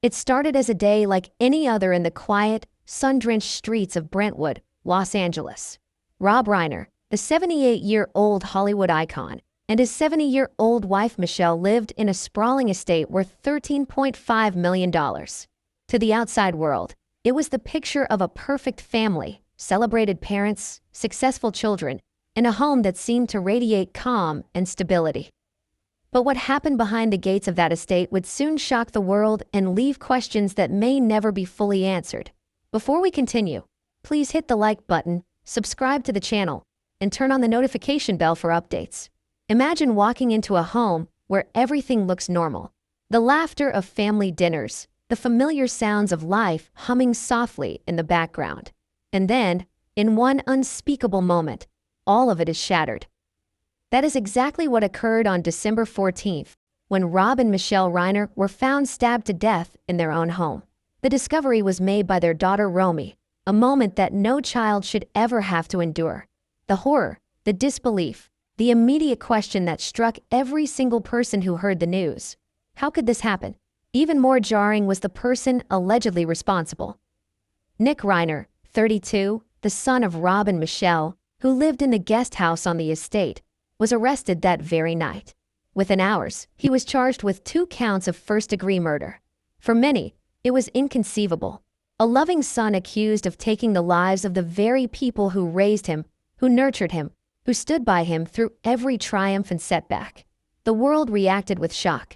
It started as a day like any other in the quiet, sun-drenched streets of Brentwood, Los Angeles. Rob Reiner, the 78-year-old Hollywood icon, and his 70-year-old wife Michelle lived in a sprawling estate worth $13.5 million. To the outside world, it was the picture of a perfect family, celebrated parents, successful children, and a home that seemed to radiate calm and stability. But what happened behind the gates of that estate would soon shock the world and leave questions that may never be fully answered. Before we continue, please hit the like button, subscribe to the channel, and turn on the notification bell for updates. Imagine walking into a home where everything looks normal. The laughter of family dinners, the familiar sounds of life humming softly in the background. And then, in one unspeakable moment, all of it is shattered. That is exactly what occurred on December 14th, when Rob and Michelle Reiner were found stabbed to death in their own home. The discovery was made by their daughter Romy, a moment that no child should ever have to endure. The horror, the disbelief, the immediate question that struck every single person who heard the news. How could this happen? Even more jarring was the person allegedly responsible. Nick Reiner, 32, the son of Rob and Michelle, who lived in the guest house on the estate, was arrested that very night. Within hours, he was charged with 2 counts of first-degree murder. For many, it was inconceivable. A loving son accused of taking the lives of the very people who raised him, who nurtured him, who stood by him through every triumph and setback. The world reacted with shock.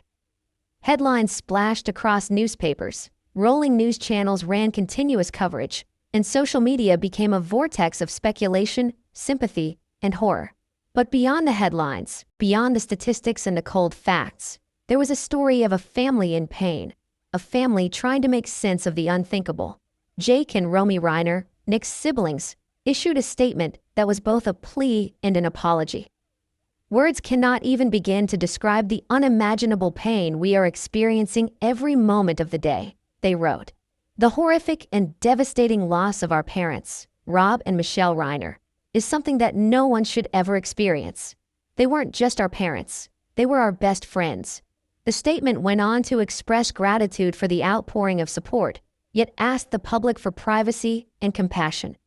Headlines splashed across newspapers, rolling news channels ran continuous coverage, and social media became a vortex of speculation, sympathy, and horror. But beyond the headlines, beyond the statistics and the cold facts, there was a story of a family in pain, a family trying to make sense of the unthinkable. Jake and Romy Reiner, Nick's siblings, issued a statement that was both a plea and an apology. Words cannot even begin to describe the unimaginable pain we are experiencing every moment of the day, they wrote. The horrific and devastating loss of our parents, Rob and Michelle Reiner, is something that no one should ever experience. They weren't just our parents, they were our best friends. The statement went on to express gratitude for the outpouring of support, yet asked the public for privacy and compassion.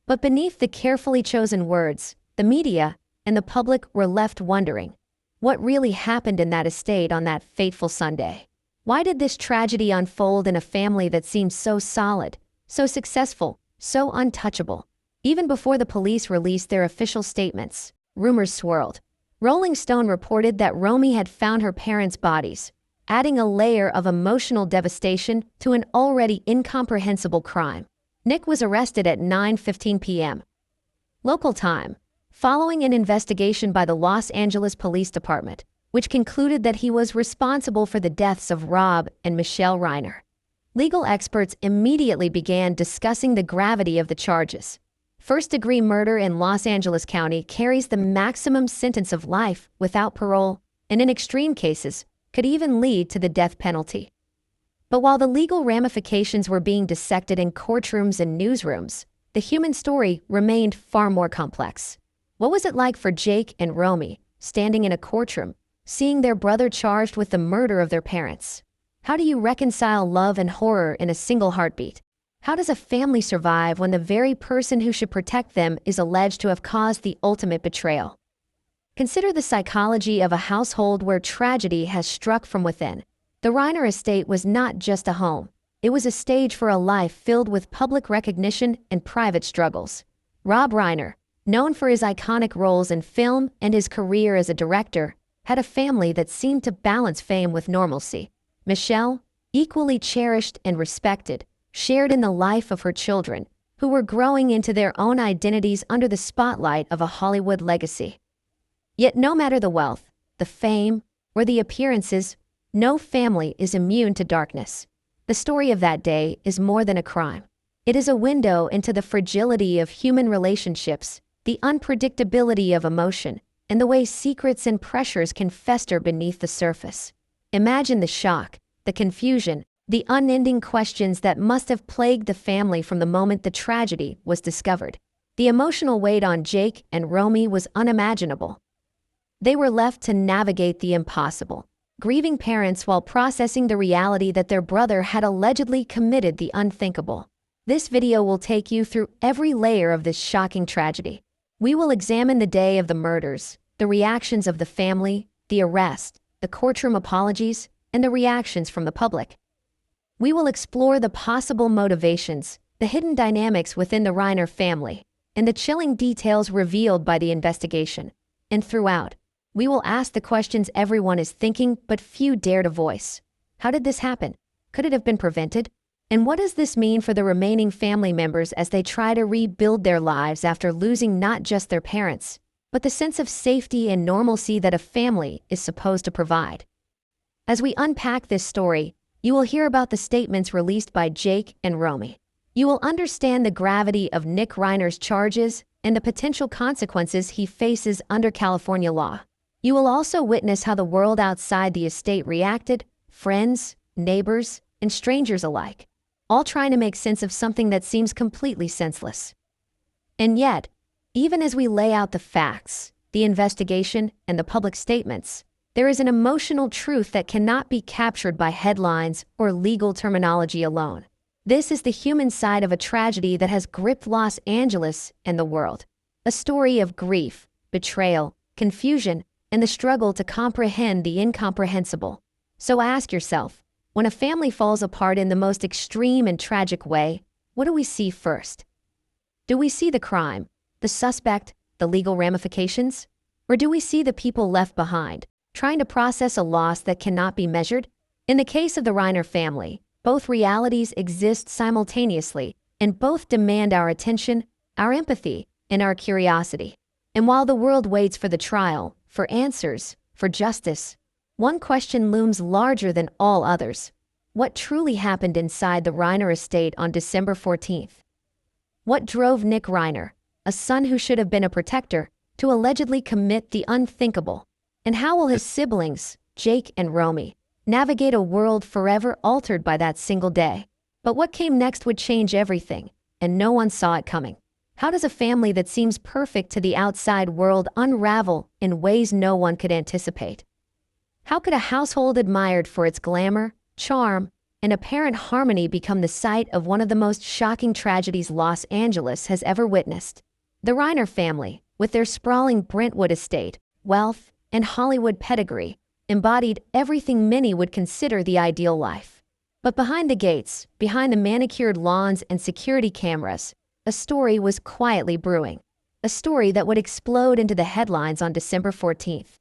But beneath the carefully chosen words, the media and the public were left wondering, what really happened in that estate on that fateful Sunday? Why did this tragedy unfold in a family that seemed so solid, so successful, so untouchable? Even before the police released their official statements, rumors swirled. Rolling Stone reported that Romy had found her parents' bodies, adding a layer of emotional devastation to an already incomprehensible crime. Nick was arrested at 9:15 p.m. local time, following an investigation by the Los Angeles Police Department, which concluded that he was responsible for the deaths of Rob and Michelle Reiner. Legal experts immediately began discussing the gravity of the charges. First-degree murder in Los Angeles County carries the maximum sentence of life without parole, and in extreme cases, could even lead to the death penalty. But while the legal ramifications were being dissected in courtrooms and newsrooms, the human story remained far more complex. What was it like for Jake and Romy, standing in a courtroom, seeing their brother charged with the murder of their parents? How do you reconcile love and horror in a single heartbeat? How does a family survive when the very person who should protect them is alleged to have caused the ultimate betrayal? Consider the psychology of a household where tragedy has struck from within. The Reiner estate was not just a home. It was a stage for a life filled with public recognition and private struggles. Rob Reiner, known for his iconic roles in film and his career as a director, had a family that seemed to balance fame with normalcy. Michelle, equally cherished and respected, shared in the life of her children, who were growing into their own identities under the spotlight of a Hollywood legacy. Yet no matter the wealth, the fame, or the appearances, no family is immune to darkness. The story of that day is more than a crime. It is a window into the fragility of human relationships, the unpredictability of emotion, and the way secrets and pressures can fester beneath the surface. Imagine the shock, the confusion, the unending questions that must have plagued the family from the moment the tragedy was discovered. The emotional weight on Jake and Romy was unimaginable. They were left to navigate the impossible. grieving parents while processing the reality that their brother had allegedly committed the unthinkable. This video will take you through every layer of this shocking tragedy. We will examine the day of the murders, the reactions of the family, the arrest, the courtroom apologies, and the reactions from the public. We will explore the possible motivations, the hidden dynamics within the Reiner family, and the chilling details revealed by the investigation. And throughout, we will ask the questions everyone is thinking but few dare to voice. How did this happen? Could it have been prevented? And what does this mean for the remaining family members as they try to rebuild their lives after losing not just their parents, but the sense of safety and normalcy that a family is supposed to provide? As we unpack this story, you will hear about the statements released by Jake and Romy. You will understand the gravity of Nick Reiner's charges and the potential consequences he faces under California law. You will also witness how the world outside the estate reacted, friends, neighbors, and strangers alike, all trying to make sense of something that seems completely senseless. And yet, even as we lay out the facts, the investigation, and the public statements, there is an emotional truth that cannot be captured by headlines or legal terminology alone. This is the human side of a tragedy that has gripped Los Angeles and the world. A story of grief, betrayal, confusion, and the struggle to comprehend the incomprehensible. So ask yourself, when a family falls apart in the most extreme and tragic way, what do we see first? Do we see the crime, the suspect, the legal ramifications? Or do we see the people left behind, trying to process a loss that cannot be measured? In the case of the Reiner family, both realities exist simultaneously, and both demand our attention, our empathy, and our curiosity. And while the world waits for the trial, for answers, for justice, one question looms larger than all others. What truly happened inside the Reiner estate on December 14th? What drove Nick Reiner, a son who should have been a protector, to allegedly commit the unthinkable? And how will his siblings, Jake and Romy, navigate a world forever altered by that single day? But what came next would change everything, and no one saw it coming. How does a family that seems perfect to the outside world unravel in ways no one could anticipate? How could a household admired for its glamour, charm, and apparent harmony become the site of one of the most shocking tragedies Los Angeles has ever witnessed? The Reiner family, with their sprawling Brentwood estate, wealth, and Hollywood pedigree, embodied everything many would consider the ideal life. But behind the gates, behind the manicured lawns and security cameras, a story was quietly brewing. A story that would explode into the headlines on December 14th.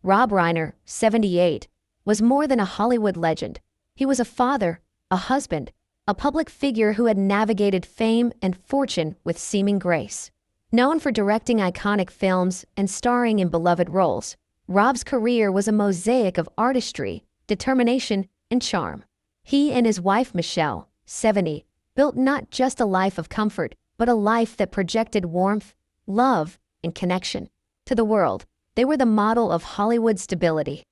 Rob Reiner, 78, was more than a Hollywood legend. He was a father, a husband, a public figure who had navigated fame and fortune with seeming grace. Known for directing iconic films and starring in beloved roles, Rob's career was a mosaic of artistry, determination, and charm. He and his wife Michelle, 70, built not just a life of comfort, but a life that projected warmth, love, and connection. To the world, they were the model of Hollywood stability.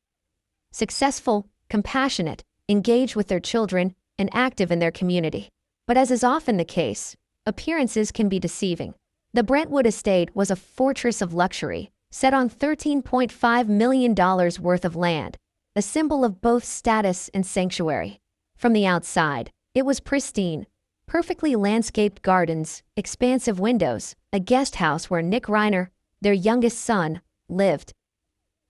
Successful, compassionate, engaged with their children, and active in their community. But as is often the case, appearances can be deceiving. The Brentwood estate was a fortress of luxury, set on $13.5 million worth of land, a symbol of both status and sanctuary. From the outside, it was pristine, perfectly landscaped gardens, expansive windows, a guest house where Nick Reiner, their youngest son, lived.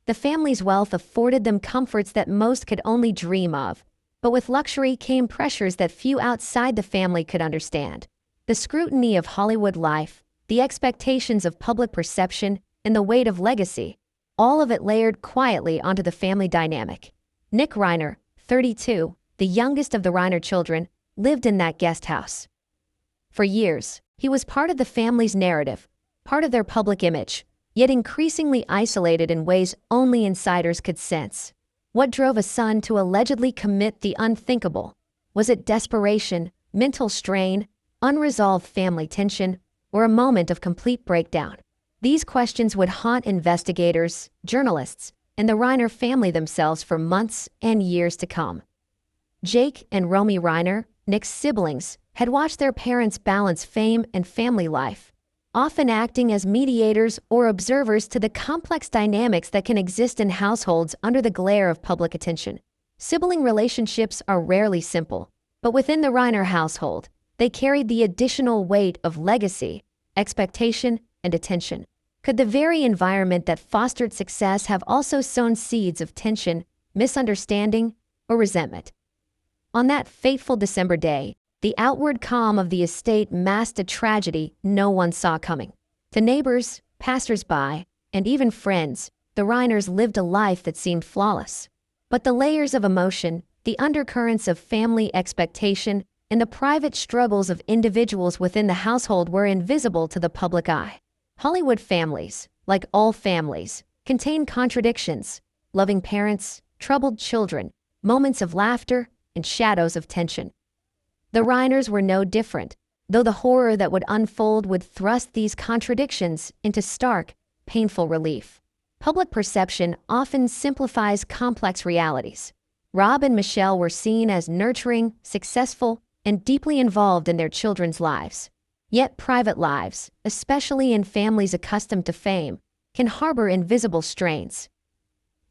The family's wealth afforded them comforts that most could only dream of, but with luxury came pressures that few outside the family could understand. The scrutiny of Hollywood life, the expectations of public perception, and the weight of legacy, all of it layered quietly onto the family dynamic. Nick Reiner, 32, the youngest of the Reiner children, lived in that guest house. For years, he was part of the family's narrative, part of their public image, yet increasingly isolated in ways only insiders could sense. What drove a son to allegedly commit the unthinkable? Was it desperation, mental strain, unresolved family tension, or a moment of complete breakdown? These questions would haunt investigators, journalists, and the Reiner family themselves for months and years to come. Jake and Romy Reiner, Nick's siblings, had watched their parents balance fame and family life. often acting as mediators or observers to the complex dynamics that can exist in households under the glare of public attention. Sibling relationships are rarely simple, but within the Reiner household, they carried the additional weight of legacy, expectation, and attention. Could the very environment that fostered success have also sown seeds of tension, misunderstanding, or resentment? On that fateful December day, the outward calm of the estate masked a tragedy no one saw coming. To neighbors, passers-by, and even friends, the Reiners lived a life that seemed flawless. But the layers of emotion, the undercurrents of family expectation, and the private struggles of individuals within the household were invisible to the public eye. Hollywood families, like all families, contain contradictions, loving parents, troubled children, moments of laughter, and shadows of tension. The Reiners were no different, though the horror that would unfold would thrust these contradictions into stark, painful relief. Public perception often simplifies complex realities. Rob and Michelle were seen as nurturing, successful, and deeply involved in their children's lives. Yet private lives, especially in families accustomed to fame, can harbor invisible strains.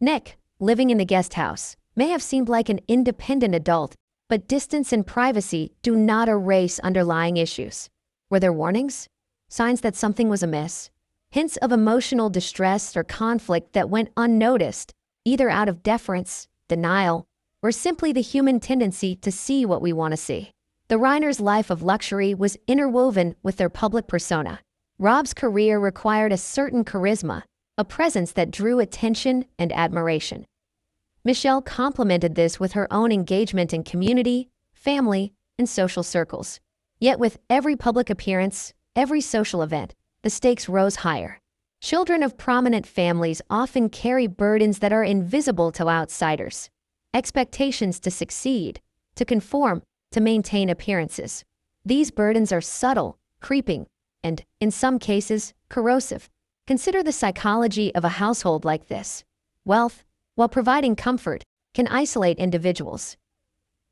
Nick, living in the guest house, may have seemed like an independent adult, but distance and privacy do not erase underlying issues. Were there warnings? Signs that something was amiss? Hints of emotional distress or conflict that went unnoticed, either out of deference, denial, or simply the human tendency to see what we want to see. The Reiners' life of luxury was interwoven with their public persona. Rob's career required a certain charisma, a presence that drew attention and admiration. Michelle complemented this with her own engagement in community, family, and social circles. Yet with every public appearance, every social event, the stakes rose higher. Children of prominent families often carry burdens that are invisible to outsiders. Expectations to succeed, to conform, to maintain appearances. These burdens are subtle, creeping, and, in some cases, corrosive. Consider the psychology of a household like this. Wealth, while providing comfort, can isolate individuals.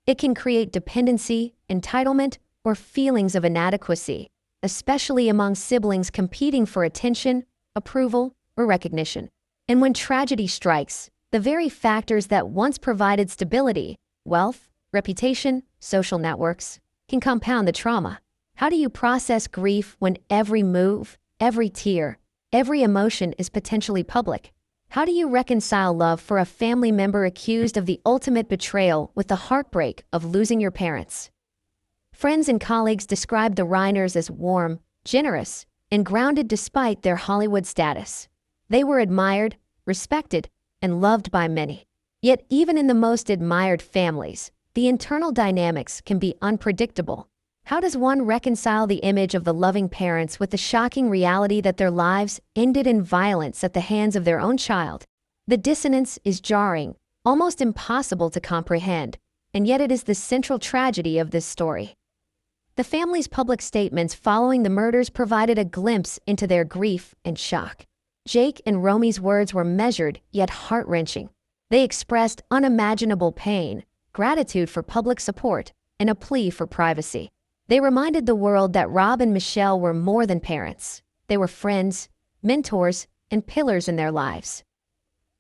It can create dependency, entitlement, or feelings of inadequacy, especially among siblings competing for attention, approval, or recognition. And when tragedy strikes, the very factors that once provided stability, wealth, reputation, social networks, can compound the trauma. How do you process grief when every move, every tear, every emotion is potentially public? How do you reconcile love for a family member accused of the ultimate betrayal with the heartbreak of losing your parents? Friends and colleagues described the Reiners as warm, generous, and grounded despite their Hollywood status. They were admired, respected, and loved by many. Yet even in the most admired families, the internal dynamics can be unpredictable. How does one reconcile the image of the loving parents with the shocking reality that their lives ended in violence at the hands of their own child? The dissonance is jarring, almost impossible to comprehend, and yet it is the central tragedy of this story. The family's public statements following the murders provided a glimpse into their grief and shock. Jake and Romy's words were measured yet heart-wrenching. They expressed unimaginable pain, gratitude for public support, and a plea for privacy. They reminded the world that Rob and Michelle were more than parents. They were friends, mentors, and pillars in their lives.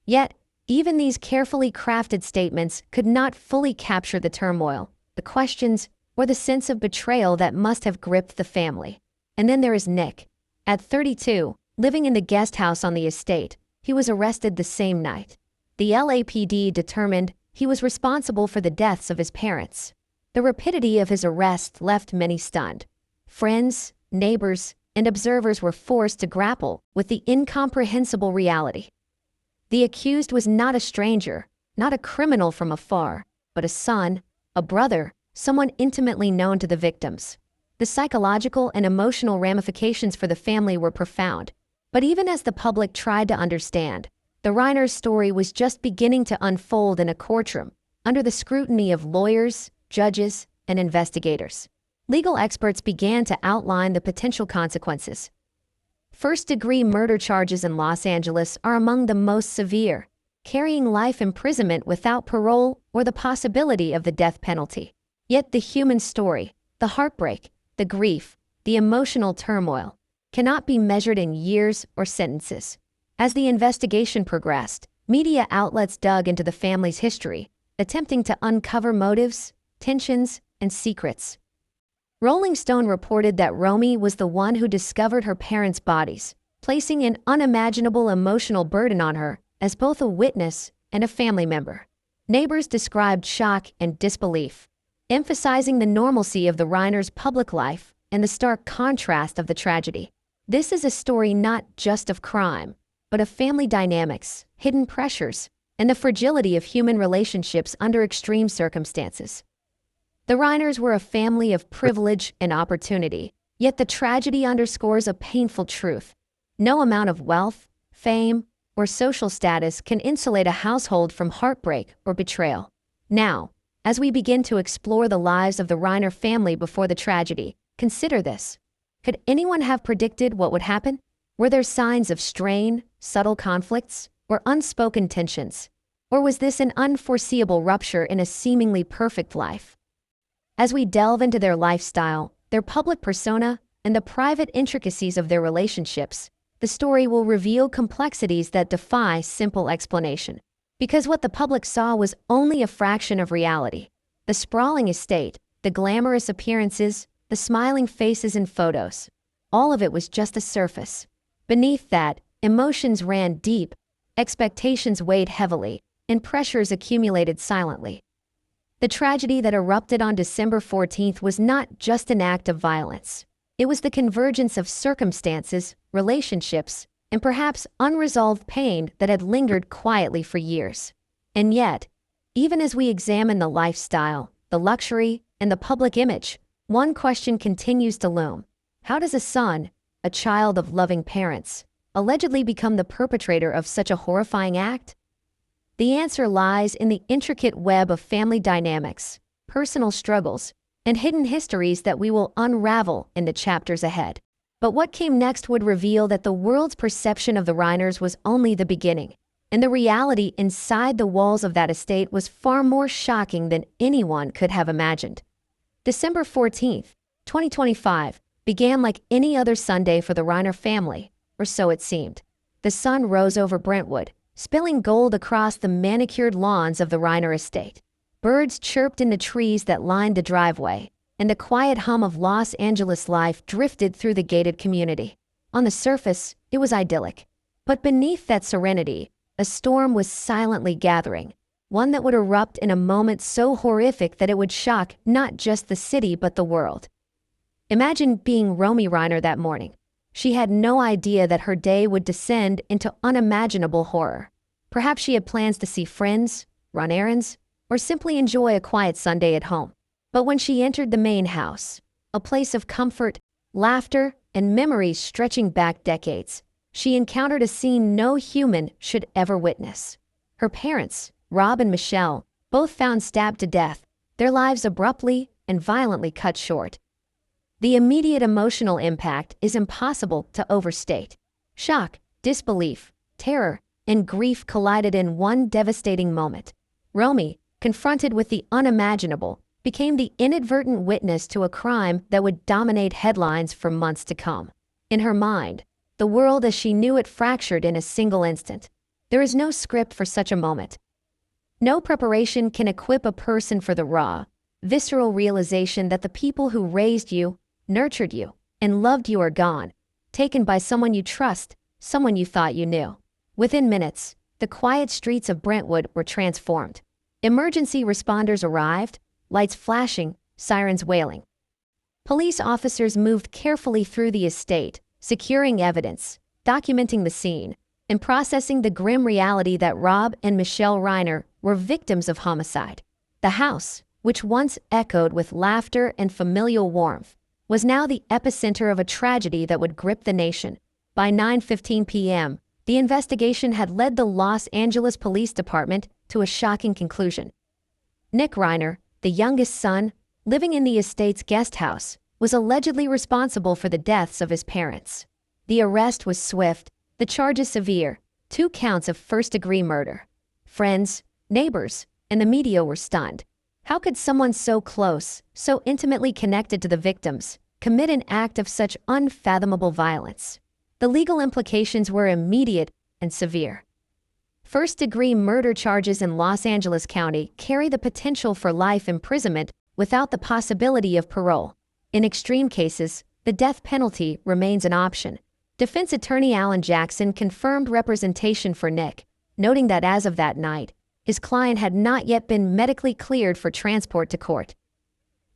Yet, even these carefully crafted statements could not fully capture the turmoil, the questions, or the sense of betrayal that must have gripped the family. And then there is Nick. At 32, living in the guest house on the estate, he was arrested the same night. The LAPD determined he was responsible for the deaths of his parents. The rapidity of his arrest left many stunned. Friends, neighbors, and observers were forced to grapple with the incomprehensible reality. The accused was not a stranger, not a criminal from afar, but a son, a brother, someone intimately known to the victims. The psychological and emotional ramifications for the family were profound. But even as the public tried to understand, the Reiner story was just beginning to unfold in a courtroom, under the scrutiny of lawyers, judges, and investigators. Legal experts began to outline the potential consequences. First-degree murder charges in Los Angeles are among the most severe, carrying life imprisonment without parole or the possibility of the death penalty. Yet the human story, the heartbreak, the grief, the emotional turmoil, cannot be measured in years or sentences. As the investigation progressed, media outlets dug into the family's history, attempting to uncover motives, tensions, and secrets. Rolling Stone reported that Romy was the one who discovered her parents' bodies, placing an unimaginable emotional burden on her as both a witness and a family member. Neighbors described shock and disbelief, emphasizing the normalcy of the Reiners' public life and the stark contrast of the tragedy. This is a story not just of crime, but of family dynamics, hidden pressures, and the fragility of human relationships under extreme circumstances. The Reiners were a family of privilege and opportunity, yet the tragedy underscores a painful truth. No amount of wealth, fame, or social status can insulate a household from heartbreak or betrayal. Now, as we begin to explore the lives of the Reiner family before the tragedy, consider this. Could anyone have predicted what would happen? Were there signs of strain, subtle conflicts, or unspoken tensions? Or was this an unforeseeable rupture in a seemingly perfect life? As we delve into their lifestyle, their public persona, and the private intricacies of their relationships, the story will reveal complexities that defy simple explanation. Because what the public saw was only a fraction of reality. The sprawling estate, the glamorous appearances, the smiling faces in photos, all of it was just a surface. Beneath that, emotions ran deep, expectations weighed heavily, and pressures accumulated silently. The tragedy that erupted on December 14th was not just an act of violence. It was the convergence of circumstances, relationships, and perhaps unresolved pain that had lingered quietly for years. And yet, even as we examine the lifestyle, the luxury, and the public image, one question continues to loom. How does a son, a child of loving parents, allegedly become the perpetrator of such a horrifying act? The answer lies in the intricate web of family dynamics, personal struggles, and hidden histories that we will unravel in the chapters ahead. But what came next would reveal that the world's perception of the Reiners was only the beginning, and the reality inside the walls of that estate was far more shocking than anyone could have imagined. December 14th, 2025, began like any other Sunday for the Reiner family, or so it seemed. The sun rose over Brentwood, spilling gold across the manicured lawns of the Reiner estate. Birds chirped in the trees that lined the driveway, and the quiet hum of Los Angeles life drifted through the gated community. On the surface, it was idyllic. But beneath that serenity, a storm was silently gathering, one that would erupt in a moment so horrific that it would shock not just the city but the world. Imagine being Romy Reiner that morning. She had no idea that her day would descend into unimaginable horror. Perhaps she had plans to see friends, run errands, or simply enjoy a quiet Sunday at home. But when she entered the main house, a place of comfort, laughter, and memories stretching back decades, she encountered a scene no human should ever witness. Her parents, Rob and Michelle, both found stabbed to death, their lives abruptly and violently cut short. The immediate emotional impact is impossible to overstate. Shock, disbelief, terror, and grief collided in one devastating moment. Romy, confronted with the unimaginable, became the inadvertent witness to a crime that would dominate headlines for months to come. In her mind, the world as she knew it fractured in a single instant. There is no script for such a moment. No preparation can equip a person for the raw, visceral realization that the people who raised you, nurtured you, and loved you are gone, taken by someone you trust, someone you thought you knew. Within minutes, the quiet streets of Brentwood were transformed. Emergency responders arrived, lights flashing, sirens wailing. Police officers moved carefully through the estate, securing evidence, documenting the scene, and processing the grim reality that Rob and Michelle Reiner were victims of homicide. The house, which once echoed with laughter and familial warmth, was now the epicenter of a tragedy that would grip the nation. By 9:15 p.m., the investigation had led the Los Angeles Police Department to a shocking conclusion. Nick Reiner, the youngest son, living in the estate's guest house, was allegedly responsible for the deaths of his parents. The arrest was swift, the charges severe, 2 counts of first-degree murder. Friends, neighbors, and the media were stunned. How could someone so close, so intimately connected to the victims, commit an act of such unfathomable violence. The legal implications were immediate and severe. First-degree murder charges in Los Angeles County carry the potential for life imprisonment without the possibility of parole. In extreme cases, the death penalty remains an option. Defense attorney Alan Jackson confirmed representation for Nick, noting that as of that night, his client had not yet been medically cleared for transport to court.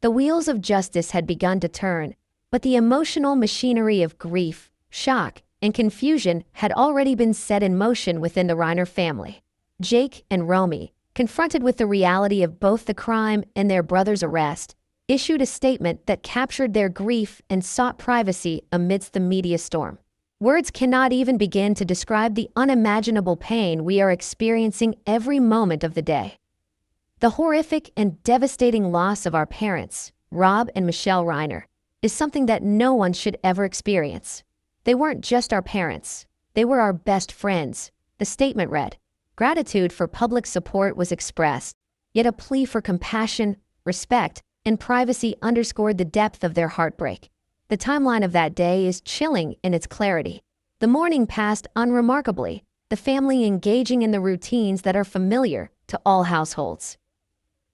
The wheels of justice had begun to turn, but the emotional machinery of grief, shock, and confusion had already been set in motion within the Reiner family. Jake and Romy, confronted with the reality of both the crime and their brother's arrest, issued a statement that captured their grief and sought privacy amidst the media storm. Words cannot even begin to describe the unimaginable pain we are experiencing every moment of the day. The horrific and devastating loss of our parents, Rob and Michelle Reiner, is something that no one should ever experience. They weren't just our parents, they were our best friends, the statement read. Gratitude for public support was expressed, yet a plea for compassion, respect, and privacy underscored the depth of their heartbreak. The timeline of that day is chilling in its clarity. The morning passed unremarkably, the family engaging in the routines that are familiar to all households.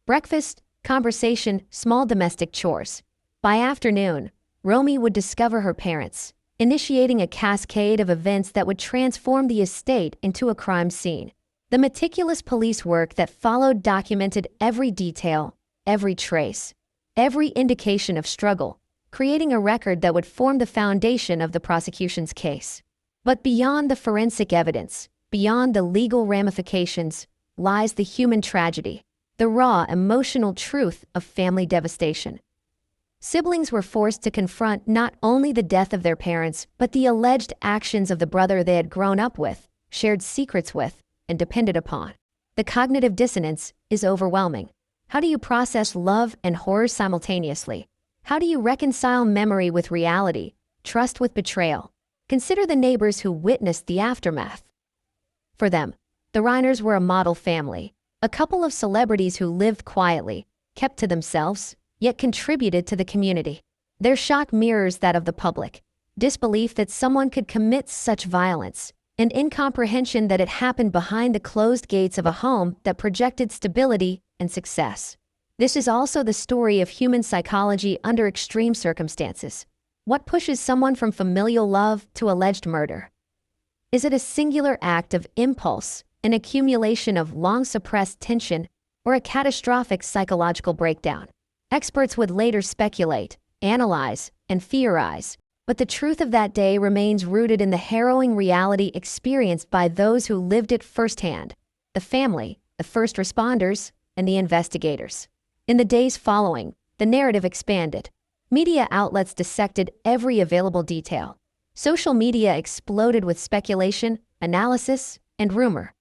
Breakfast, conversation, small domestic chores. By afternoon, Romy would discover her parents, initiating a cascade of events that would transform the estate into a crime scene. The meticulous police work that followed documented every detail, every trace, every indication of struggle, creating a record that would form the foundation of the prosecution's case. But beyond the forensic evidence, beyond the legal ramifications, lies the human tragedy, the raw emotional truth of family devastation. Siblings were forced to confront not only the death of their parents, but the alleged actions of the brother they had grown up with, shared secrets with, and depended upon. The cognitive dissonance is overwhelming. How do you process love and horror simultaneously? How do you reconcile memory with reality, trust with betrayal? Consider the neighbors who witnessed the aftermath. For them, the Reiners were a model family, a couple of celebrities who lived quietly, kept to themselves, yet contributed to the community. Their shock mirrors that of the public, disbelief that someone could commit such violence, and incomprehension that it happened behind the closed gates of a home that projected stability and success. This is also the story of human psychology under extreme circumstances. What pushes someone from familial love to alleged murder? Is it a singular act of impulse, an accumulation of long-suppressed tension, or a catastrophic psychological breakdown? Experts would later speculate, analyze, and theorize, but the truth of that day remains rooted in the harrowing reality experienced by those who lived it firsthand: the family, the first responders, and the investigators. In the days following, the narrative expanded. Media outlets dissected every available detail. Social media exploded with speculation, analysis, and rumor.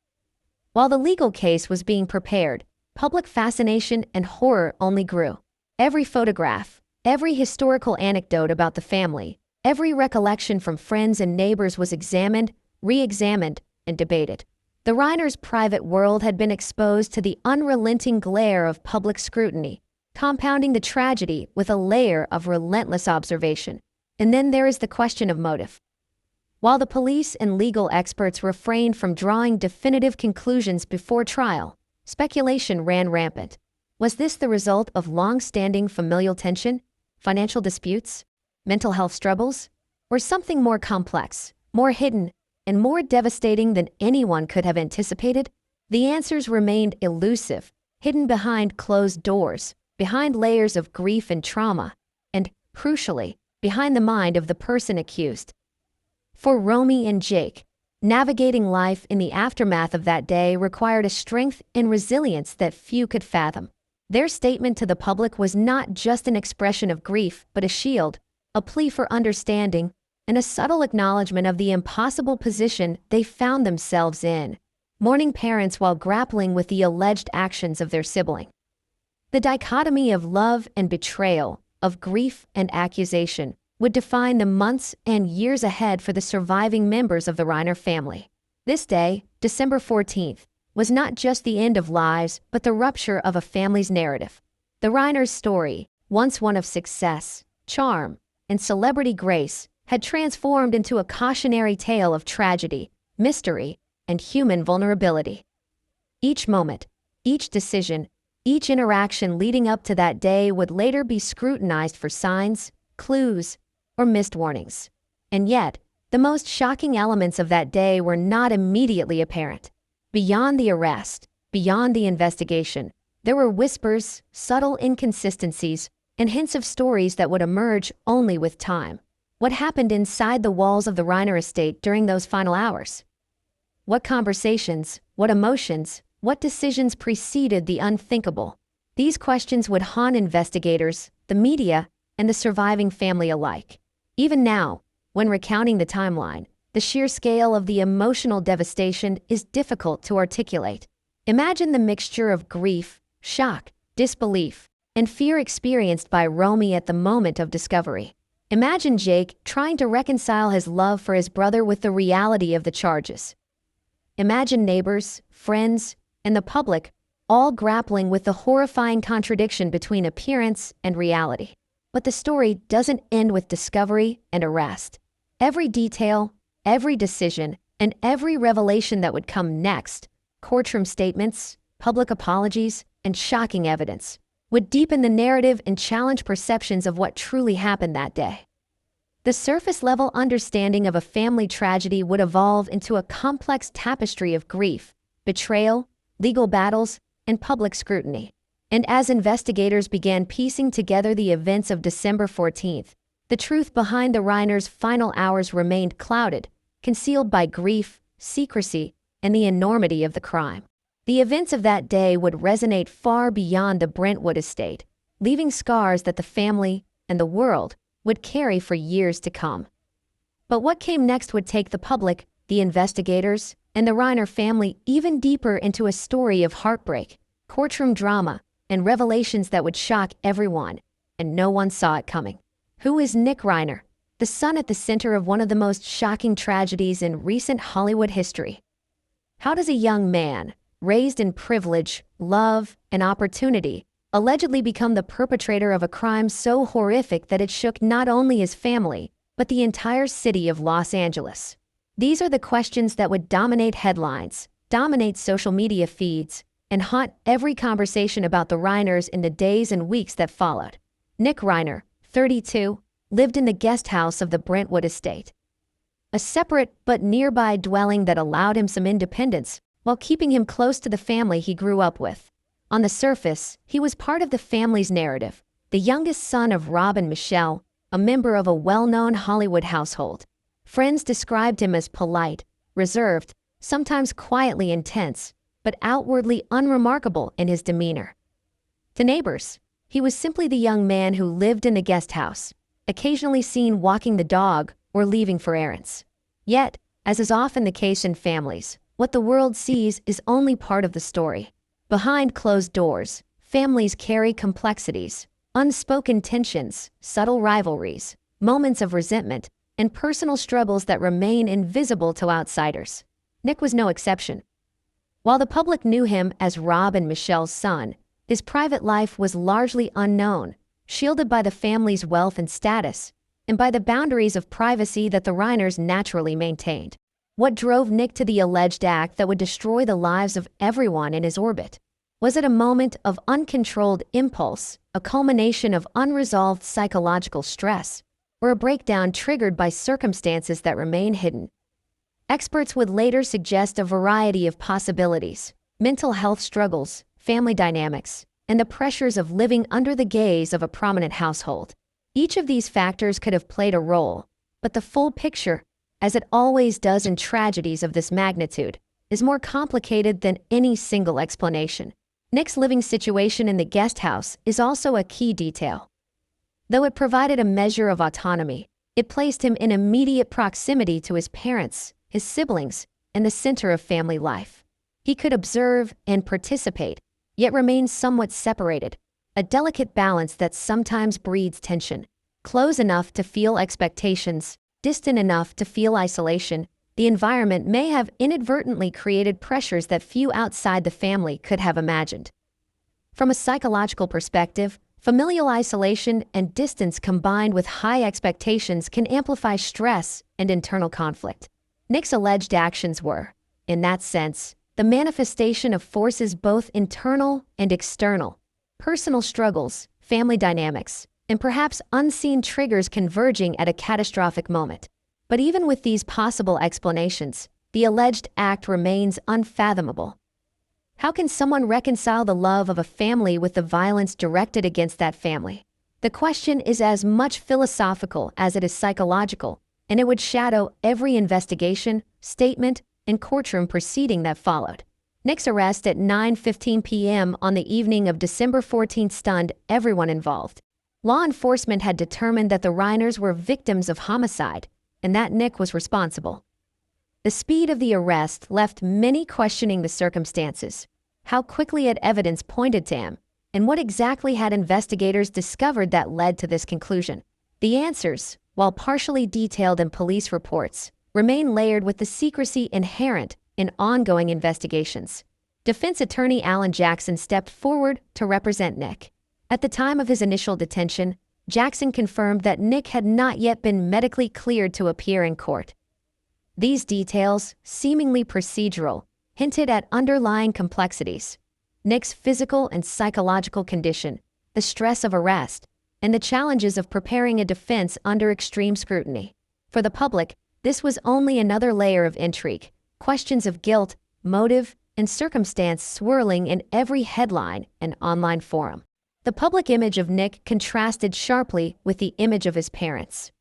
While the legal case was being prepared, public fascination and horror only grew. Every photograph, every historical anecdote about the family, every recollection from friends and neighbors was examined, re-examined, and debated. The Reiners' private world had been exposed to the unrelenting glare of public scrutiny, compounding the tragedy with a layer of relentless observation. And then there is the question of motive. While the police and legal experts refrained from drawing definitive conclusions before trial, speculation ran rampant. Was this the result of long-standing familial tension, financial disputes, mental health struggles, or something more complex, more hidden, and more devastating than anyone could have anticipated? The answers remained elusive, hidden behind closed doors, behind layers of grief and trauma, and, crucially, behind the mind of the person accused. For Romy and Jake, navigating life in the aftermath of that day required a strength and resilience that few could fathom. Their statement to the public was not just an expression of grief, but a shield, a plea for understanding, and a subtle acknowledgement of the impossible position they found themselves in, mourning parents while grappling with the alleged actions of their sibling. The dichotomy of love and betrayal, of grief and accusation, would define the months and years ahead for the surviving members of the Reiner family. This day, December 14th, was not just the end of lives, but the rupture of a family's narrative. The Reiners' story, once one of success, charm, and celebrity grace had transformed into a cautionary tale of tragedy, mystery, and human vulnerability. Each moment, each decision, each interaction leading up to that day would later be scrutinized for signs, clues, or missed warnings. And yet, the most shocking elements of that day were not immediately apparent. Beyond the arrest, beyond the investigation, there were whispers, subtle inconsistencies, and hints of stories that would emerge only with time. What happened inside the walls of the Reiner estate during those final hours? What conversations, what emotions, what decisions preceded the unthinkable? These questions would haunt investigators, the media, and the surviving family alike. Even now, when recounting the timeline, the sheer scale of the emotional devastation is difficult to articulate. Imagine the mixture of grief, shock, disbelief, and fear experienced by Romy at the moment of discovery. Imagine Jake trying to reconcile his love for his brother with the reality of the charges. Imagine neighbors, friends, and the public all grappling with the horrifying contradiction between appearance and reality. But the story doesn't end with discovery and arrest. Every detail, every decision, and every revelation that would come next, courtroom statements, public apologies, and shocking evidence, would deepen the narrative and challenge perceptions of what truly happened that day. The surface-level understanding of a family tragedy would evolve into a complex tapestry of grief, betrayal, legal battles, and public scrutiny. And as investigators began piecing together the events of December 14th, the truth behind the Reiners' final hours remained clouded, concealed by grief, secrecy, and the enormity of the crime. The events of that day would resonate far beyond the Brentwood estate, leaving scars that the family and the world would carry for years to come. But what came next would take the public, the investigators, and the Reiner family even deeper into a story of heartbreak, courtroom drama, and revelations that would shock everyone, and no one saw it coming. Who is Nick Reiner, the son at the center of one of the most shocking tragedies in recent Hollywood history? How does a young man, raised in privilege, love, and opportunity, allegedly become the perpetrator of a crime so horrific that it shook not only his family, but the entire city of Los Angeles? These are the questions that would dominate headlines, dominate social media feeds, and haunt every conversation about the Reiners in the days and weeks that followed. Nick Reiner, 32, lived in the guest house of the Brentwood estate, a separate but nearby dwelling that allowed him some independence while keeping him close to the family he grew up with. On the surface, he was part of the family's narrative, the youngest son of Rob and Michelle, a member of a well-known Hollywood household. Friends described him as polite, reserved, sometimes quietly intense, but outwardly unremarkable in his demeanor. To neighbors, he was simply the young man who lived in the guest house, occasionally seen walking the dog or leaving for errands. Yet, as is often the case in families, what the world sees is only part of the story. Behind closed doors, families carry complexities, unspoken tensions, subtle rivalries, moments of resentment, and personal struggles that remain invisible to outsiders. Nick was no exception. While the public knew him as Rob and Michelle's son, his private life was largely unknown, shielded by the family's wealth and status, and by the boundaries of privacy that the Reiners naturally maintained. What drove Nick to the alleged act that would destroy the lives of everyone in his orbit? Was it a moment of uncontrolled impulse, a culmination of unresolved psychological stress, or a breakdown triggered by circumstances that remain hidden? Experts would later suggest a variety of possibilities: mental health struggles, family dynamics, and the pressures of living under the gaze of a prominent household. Each of these factors could have played a role, but the full picture, as it always does in tragedies of this magnitude, is more complicated than any single explanation. Nick's living situation in the guest house is also a key detail. Though it provided a measure of autonomy, it placed him in immediate proximity to his parents, his siblings, and the center of family life. He could observe and participate, yet remain somewhat separated, a delicate balance that sometimes breeds tension. Close enough to feel expectations, distant enough to feel isolation, the environment may have inadvertently created pressures that few outside the family could have imagined. From a psychological perspective, Familial isolation and distance combined with high expectations can amplify stress and internal conflict. Nick's alleged actions were, in that sense, the manifestation of forces both internal and external, personal struggles, family dynamics, and perhaps unseen triggers converging at a catastrophic moment. But even with these possible explanations, the alleged act remains unfathomable. How can someone reconcile the love of a family with the violence directed against that family? The question is as much philosophical as it is psychological, and it would shadow every investigation, statement, and courtroom proceeding that followed. Nick's arrest at 9:15 p.m. on the evening of December 14th stunned everyone involved. Law enforcement had determined that the Reiners were victims of homicide, and that Nick was responsible. The speed of the arrest left many questioning the circumstances. How quickly had evidence pointed to him, and what exactly had investigators discovered that led to this conclusion? The answers, while partially detailed in police reports, remain layered with the secrecy inherent in ongoing investigations. Defense attorney Alan Jackson stepped forward to represent Nick. At the time of his initial detention, Jackson confirmed that Nick had not yet been medically cleared to appear in court. These details, seemingly procedural, hinted at underlying complexities: Nick's physical and psychological condition, the stress of arrest, and the challenges of preparing a defense under extreme scrutiny. For the public, this was only another layer of intrigue, questions of guilt, motive, and circumstance swirling in every headline and online forum. The public image of Nick contrasted sharply with the image of his parents.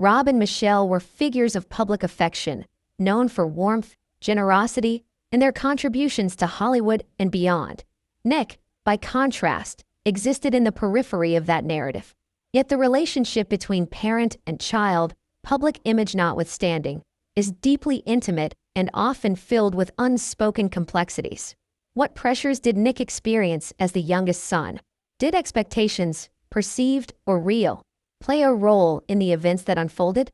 Rob and Michelle were figures of public affection, known for warmth, generosity, and their contributions to Hollywood and beyond. Nick, by contrast, existed in the periphery of that narrative. Yet the relationship between parent and child, public image notwithstanding, is deeply intimate and often filled with unspoken complexities. What pressures did Nick experience as the youngest son? Did expectations, perceived or real, play a role in the events that unfolded?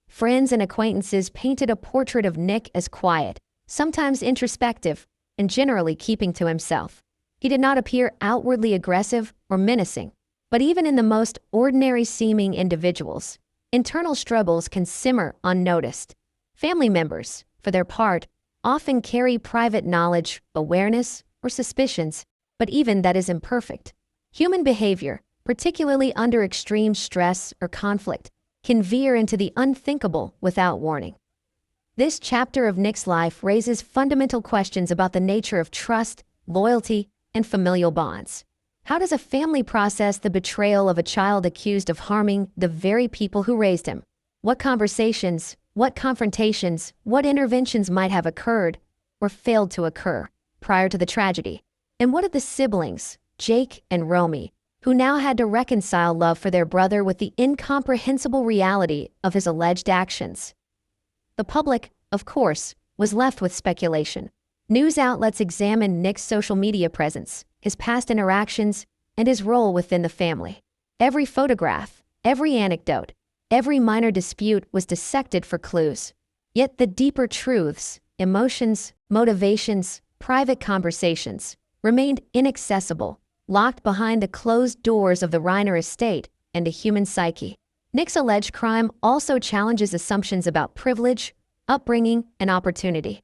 Friends and acquaintances painted a portrait of Nick as quiet, sometimes introspective, and generally keeping to himself. He did not appear outwardly aggressive or menacing, but even in the most ordinary-seeming individuals, internal struggles can simmer unnoticed. Family members, for their part, often carry private knowledge, awareness, or suspicions, but even that is imperfect. Human behavior, particularly under extreme stress or conflict, can veer into the unthinkable without warning. This chapter of Nick's life raises fundamental questions about the nature of trust, loyalty, and familial bonds. How does a family process the betrayal of a child accused of harming the very people who raised him? What conversations, what confrontations, what interventions might have occurred or failed to occur prior to the tragedy? And what of the siblings, Jake and Romy, who now had to reconcile love for their brother with the incomprehensible reality of his alleged actions? The public, of course, was left with speculation. News outlets examined Nick's social media presence, his past interactions, and his role within the family. Every photograph, every anecdote, every minor dispute was dissected for clues. Yet the deeper truths, emotions, motivations, private conversations, remained inaccessible, locked behind the closed doors of the Reiner estate and a human psyche. Nick's alleged crime also challenges assumptions about privilege, upbringing, and opportunity.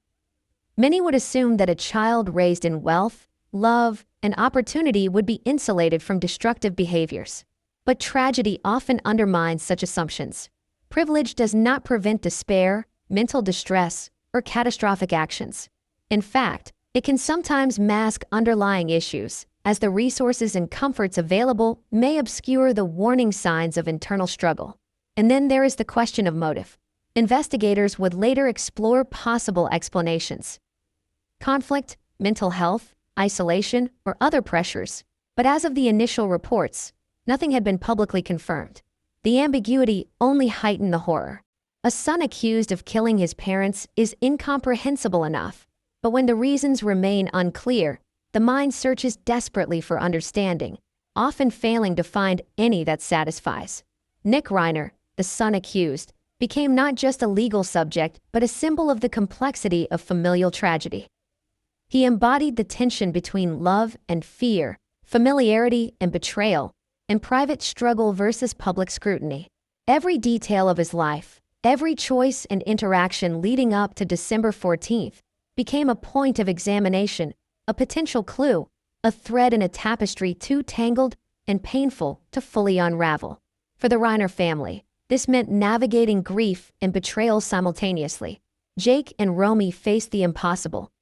Many would assume that a child raised in wealth, love, and opportunity would be insulated from destructive behaviors. But tragedy often undermines such assumptions. Privilege does not prevent despair, mental distress, or catastrophic actions. In fact, it can sometimes mask underlying issues, as the resources and comforts available may obscure the warning signs of internal struggle. And then there is the question of motive. Investigators would later explore possible explanations: conflict, mental health, isolation, or other pressures. But as of the initial reports, nothing had been publicly confirmed. The ambiguity only heightened the horror. A son accused of killing his parents is incomprehensible enough, but when the reasons remain unclear, the mind searches desperately for understanding, often failing to find any that satisfies. Nick Reiner, the son accused, became not just a legal subject, but a symbol of the complexity of familial tragedy. He embodied the tension between love and fear, familiarity and betrayal, and private struggle versus public scrutiny. Every detail of his life, every choice and interaction leading up to December 14th, became a point of examination, a potential clue, a thread in a tapestry too tangled and painful to fully unravel. For the Reiner family, this meant navigating grief and betrayal simultaneously. Jake and Romy faced the impossible,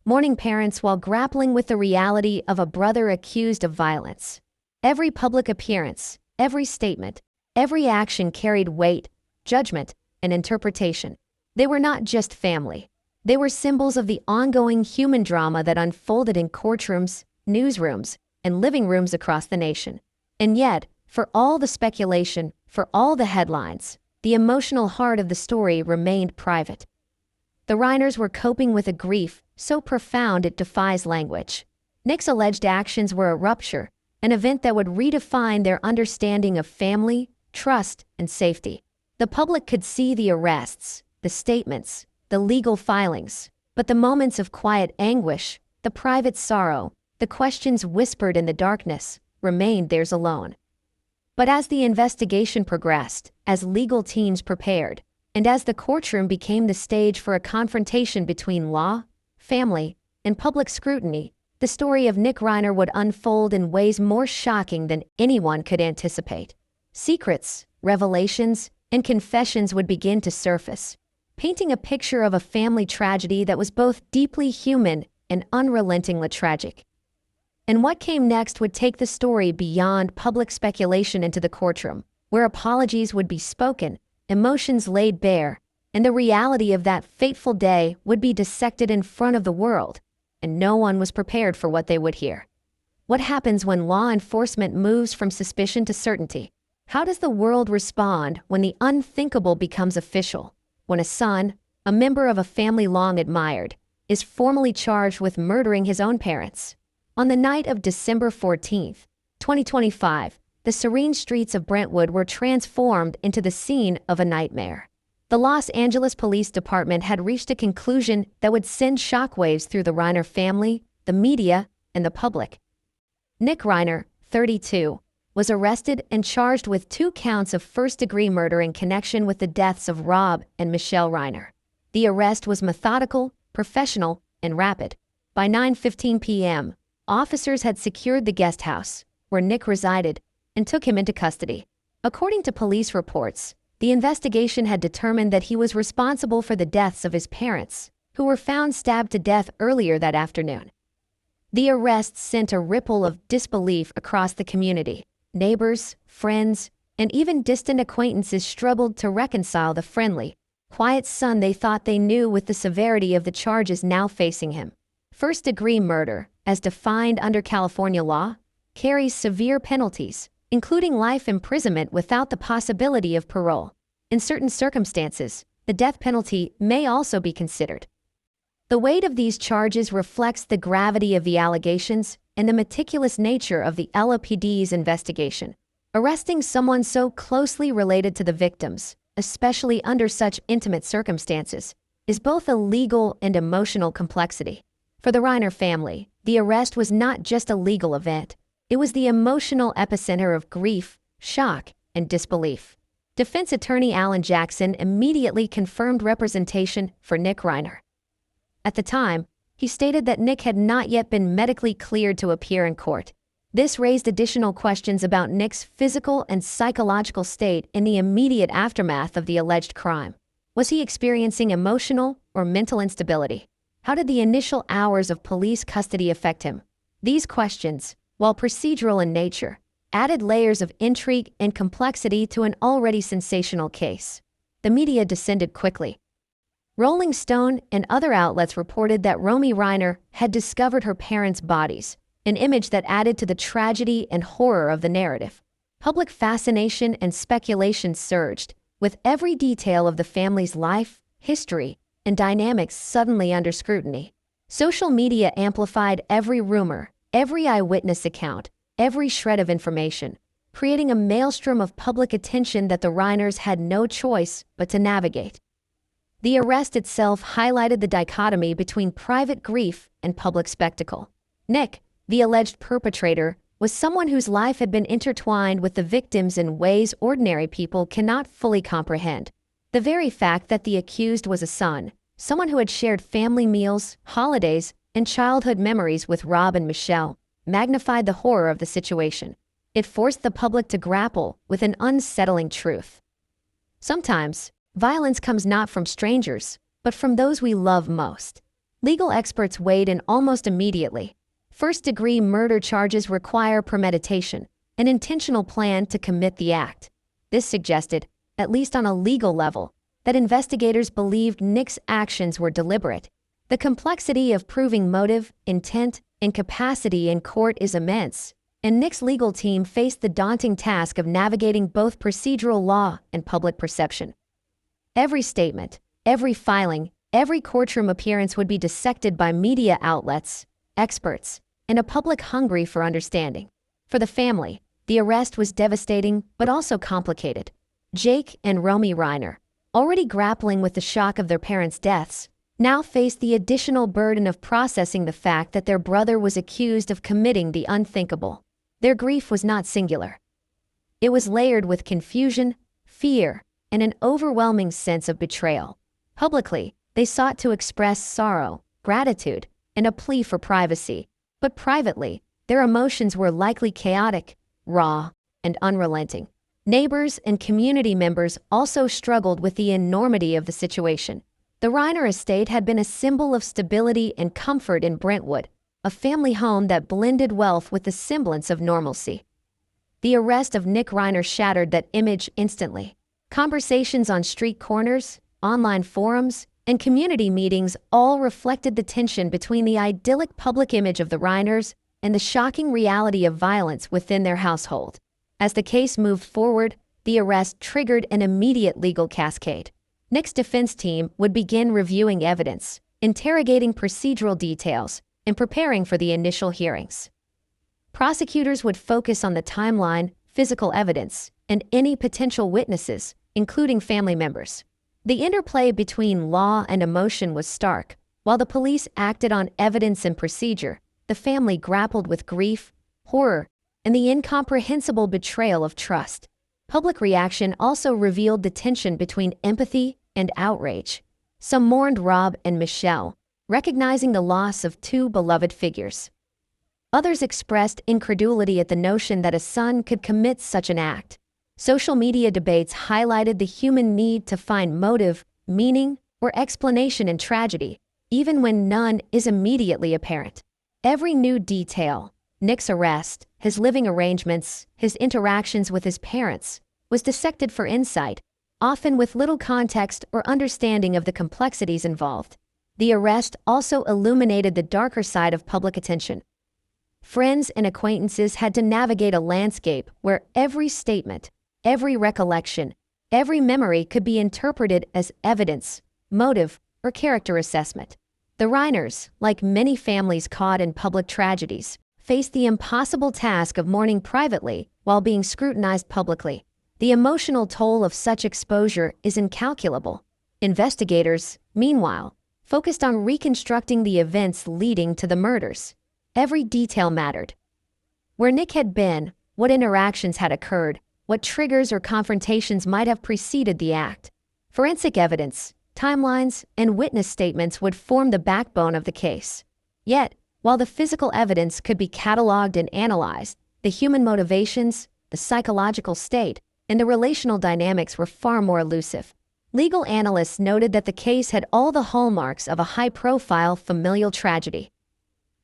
mourning parents while grappling with the reality of a brother accused of violence. Every public appearance, every statement, every action carried weight, judgment, and interpretation. They were not just family. They were symbols of the ongoing human drama that unfolded in courtrooms, newsrooms, and living rooms across the nation. And yet, for all the speculation, for all the headlines, the emotional heart of the story remained private. The Reiners were coping with a grief so profound it defies language. Nick's alleged actions were a rupture, an event that would redefine their understanding of family, trust, and safety. The public could see the arrests, the statements, the legal filings, but the moments of quiet anguish, the private sorrow, the questions whispered in the darkness, remained theirs alone. But as the investigation progressed, as legal teams prepared, and as the courtroom became the stage for a confrontation between law, family, and public scrutiny, the story of Nick Reiner would unfold in ways more shocking than anyone could anticipate. Secrets, revelations, and confessions would begin to surface, painting a picture of a family tragedy that was both deeply human and unrelentingly tragic. And what came next would take the story beyond public speculation into the courtroom, where apologies would be spoken, emotions laid bare, and the reality of that fateful day would be dissected in front of the world, and no one was prepared for what they would hear. What happens when law enforcement moves from suspicion to certainty? How does the world respond when the unthinkable becomes official? When a son, a member of a family long admired, is formally charged with murdering his own parents? On the night of December 14th, 2025, the serene streets of Brentwood were transformed into the scene of a nightmare. The Los Angeles Police Department had reached a conclusion that would send shockwaves through the Reiner family, the media, and the public. Nick Reiner, 32, was arrested and charged with 2 counts of first-degree murder in connection with the deaths of Rob and Michelle Reiner. The arrest was methodical, professional, and rapid. By 9:15 p.m., officers had secured the guest house, where Nick resided, and took him into custody. According to police reports, the investigation had determined that he was responsible for the deaths of his parents, who were found stabbed to death earlier that afternoon. The arrest sent a ripple of disbelief across the community. Neighbors, friends, and even distant acquaintances struggled to reconcile the friendly, quiet son they thought they knew with the severity of the charges now facing him. First-degree murder, as defined under California law, carries severe penalties, including life imprisonment without the possibility of parole. In certain circumstances, the death penalty may also be considered. The weight of these charges reflects the gravity of the allegations and the meticulous nature of the LAPD's investigation. Arresting someone so closely related to the victims, especially under such intimate circumstances, is both a legal and emotional complexity. For the Reiner family, the arrest was not just a legal event. It was the emotional epicenter of grief, shock, and disbelief. Defense attorney Alan Jackson immediately confirmed representation for Nick Reiner. At the time, he stated that Nick had not yet been medically cleared to appear in court. This raised additional questions about Nick's physical and psychological state in the immediate aftermath of the alleged crime. Was he experiencing emotional or mental instability? How did the initial hours of police custody affect him? These questions, while procedural in nature, added layers of intrigue and complexity to an already sensational case. The media descended quickly. Rolling Stone and other outlets reported that Romy Reiner had discovered her parents' bodies, an image that added to the tragedy and horror of the narrative. Public fascination and speculation surged, with every detail of the family's life, history, and dynamics suddenly under scrutiny. Social media amplified every rumor, every eyewitness account, every shred of information, creating a maelstrom of public attention that the Reiners had no choice but to navigate. The arrest itself highlighted the dichotomy between private grief and public spectacle. Nick, The alleged perpetrator was someone whose life had been intertwined with the victims in ways ordinary people cannot fully comprehend. The very fact that the accused was a son, someone who had shared family meals, holidays, and childhood memories with Rob and Michelle, magnified the horror of the situation. It forced the public to grapple with an unsettling truth. Sometimes, violence comes not from strangers, but from those we love most. Legal experts weighed in almost immediately. First-degree murder charges require premeditation, an intentional plan to commit the act. This suggested, at least on a legal level, that investigators believed Nick's actions were deliberate. The complexity of proving motive, intent, and capacity in court is immense, and Nick's legal team faced the daunting task of navigating both procedural law and public perception. Every statement, every filing, every courtroom appearance would be dissected by media outlets, experts, and a public hungry for understanding. For the family, the arrest was devastating but also complicated. Jake and Romy Reiner, already grappling with the shock of their parents' deaths, now faced the additional burden of processing the fact that their brother was accused of committing the unthinkable. Their grief was not singular. It was layered with confusion, fear, and an overwhelming sense of betrayal. Publicly, they sought to express sorrow, gratitude, and a plea for privacy, but privately, their emotions were likely chaotic, raw, and unrelenting. Neighbors and community members also struggled with the enormity of the situation. The Reiner estate had been a symbol of stability and comfort in Brentwood, a family home that blended wealth with the semblance of normalcy. The arrest of Nick Reiner shattered that image instantly. Conversations on street corners, online forums, and community meetings all reflected the tension between the idyllic public image of the Reiners and the shocking reality of violence within their household. As the case moved forward, the arrest triggered an immediate legal cascade. Nick's defense team would begin reviewing evidence, interrogating procedural details, and preparing for the initial hearings. Prosecutors would focus on the timeline, physical evidence, and any potential witnesses, including family members. The interplay between law and emotion was stark. While the police acted on evidence and procedure, the family grappled with grief, horror, and the incomprehensible betrayal of trust. Public reaction also revealed the tension between empathy and outrage. Some mourned Rob and Michelle, recognizing the loss of two beloved figures. Others expressed incredulity at the notion that a son could commit such an act. Social media debates highlighted the human need to find motive, meaning, or explanation in tragedy, even when none is immediately apparent. Every new detail, Nick's arrest, his living arrangements, his interactions with his parents, was dissected for insight, often with little context or understanding of the complexities involved. The arrest also illuminated the darker side of public attention. Friends and acquaintances had to navigate a landscape where every statement, every recollection, every memory could be interpreted as evidence, motive, or character assessment. The Reiners, like many families caught in public tragedies, faced the impossible task of mourning privately while being scrutinized publicly. The emotional toll of such exposure is incalculable. Investigators, meanwhile, focused on reconstructing the events leading to the murders. Every detail mattered. Where Nick had been, what interactions had occurred, what triggers or confrontations might have preceded the act. Forensic evidence, timelines, and witness statements would form the backbone of the case. Yet, while the physical evidence could be cataloged and analyzed, the human motivations, the psychological state, and the relational dynamics were far more elusive. Legal analysts noted that the case had all the hallmarks of a high-profile familial tragedy.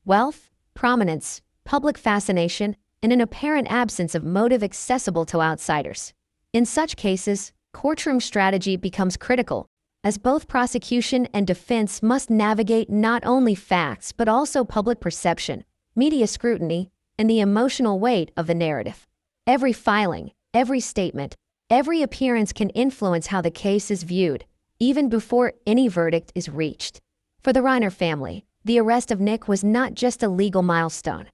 Wealth, prominence, public fascination, and an apparent absence of motive accessible to outsiders. In such cases, courtroom strategy becomes critical, as both prosecution and defense must navigate not only facts but also public perception, media scrutiny, and the emotional weight of the narrative. Every filing, every statement, every appearance can influence how the case is viewed, even before any verdict is reached. For the Reiner family, the arrest of Nick was not just a legal milestone.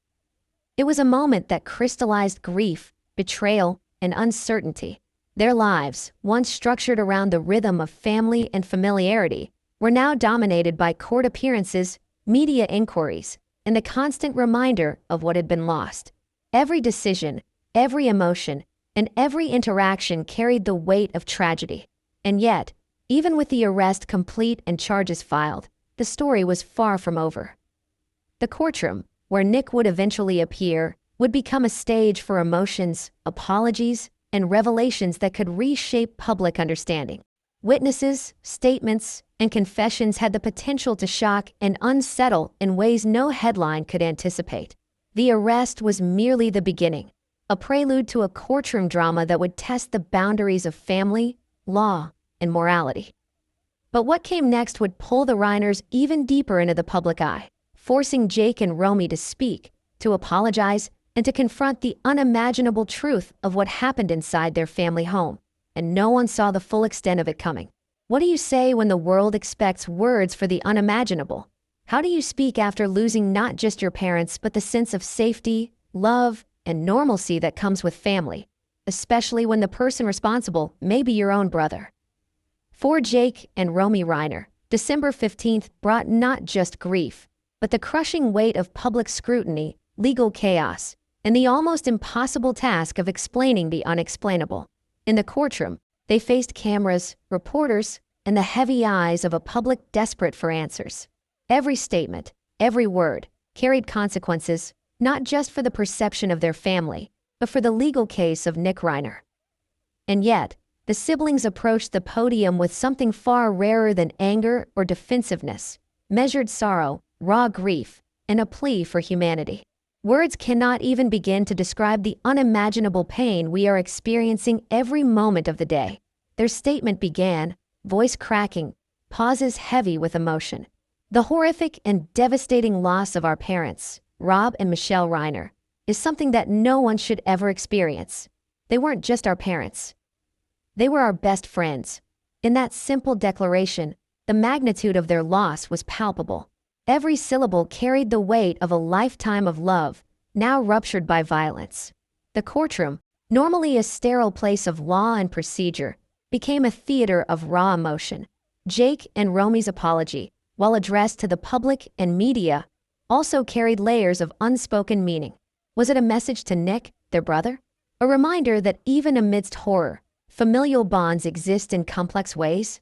It was a moment that crystallized grief, betrayal, and uncertainty. Their lives, once structured around the rhythm of family and familiarity, were now dominated by court appearances, media inquiries, and the constant reminder of what had been lost. Every decision, every emotion, and every interaction carried the weight of tragedy. And yet, even with the arrest complete and charges filed, the story was far from over. The courtroom, where Nick would eventually appear, would become a stage for emotions, apologies, and revelations that could reshape public understanding. Witnesses, statements, and confessions had the potential to shock and unsettle in ways no headline could anticipate. The arrest was merely the beginning, a prelude to a courtroom drama that would test the boundaries of family, law, and morality. But what came next would pull the Reiners even deeper into the public eye, forcing Jake and Romy to speak, to apologize, and to confront the unimaginable truth of what happened inside their family home. And no one saw the full extent of it coming. What do you say when the world expects words for the unimaginable? How do you speak after losing not just your parents, but the sense of safety, love, and normalcy that comes with family, especially when the person responsible may be your own brother? For Jake and Romy Reiner, December 15th brought not just grief, but the crushing weight of public scrutiny, legal chaos, and the almost impossible task of explaining the unexplainable. In the courtroom, they faced cameras, reporters, and the heavy eyes of a public desperate for answers. Every statement, every word, carried consequences, not just for the perception of their family, but for the legal case of Nick Reiner. And yet, the siblings approached the podium with something far rarer than anger or defensiveness: measured sorrow, raw grief, and a plea for humanity. Words cannot even begin to describe the unimaginable pain we are experiencing every moment of the day. Their statement began, voice cracking, pauses heavy with emotion. The horrific and devastating loss of our parents, Rob and Michelle Reiner, is something that no one should ever experience. They weren't just our parents. They were our best friends. In that simple declaration, the magnitude of their loss was palpable. Every syllable carried the weight of a lifetime of love, now ruptured by violence. The courtroom, normally a sterile place of law and procedure, became a theater of raw emotion. Jake and Romy's apology, while addressed to the public and media, also carried layers of unspoken meaning. Was it a message to Nick, their brother? A reminder that even amidst horror, familial bonds exist in complex ways?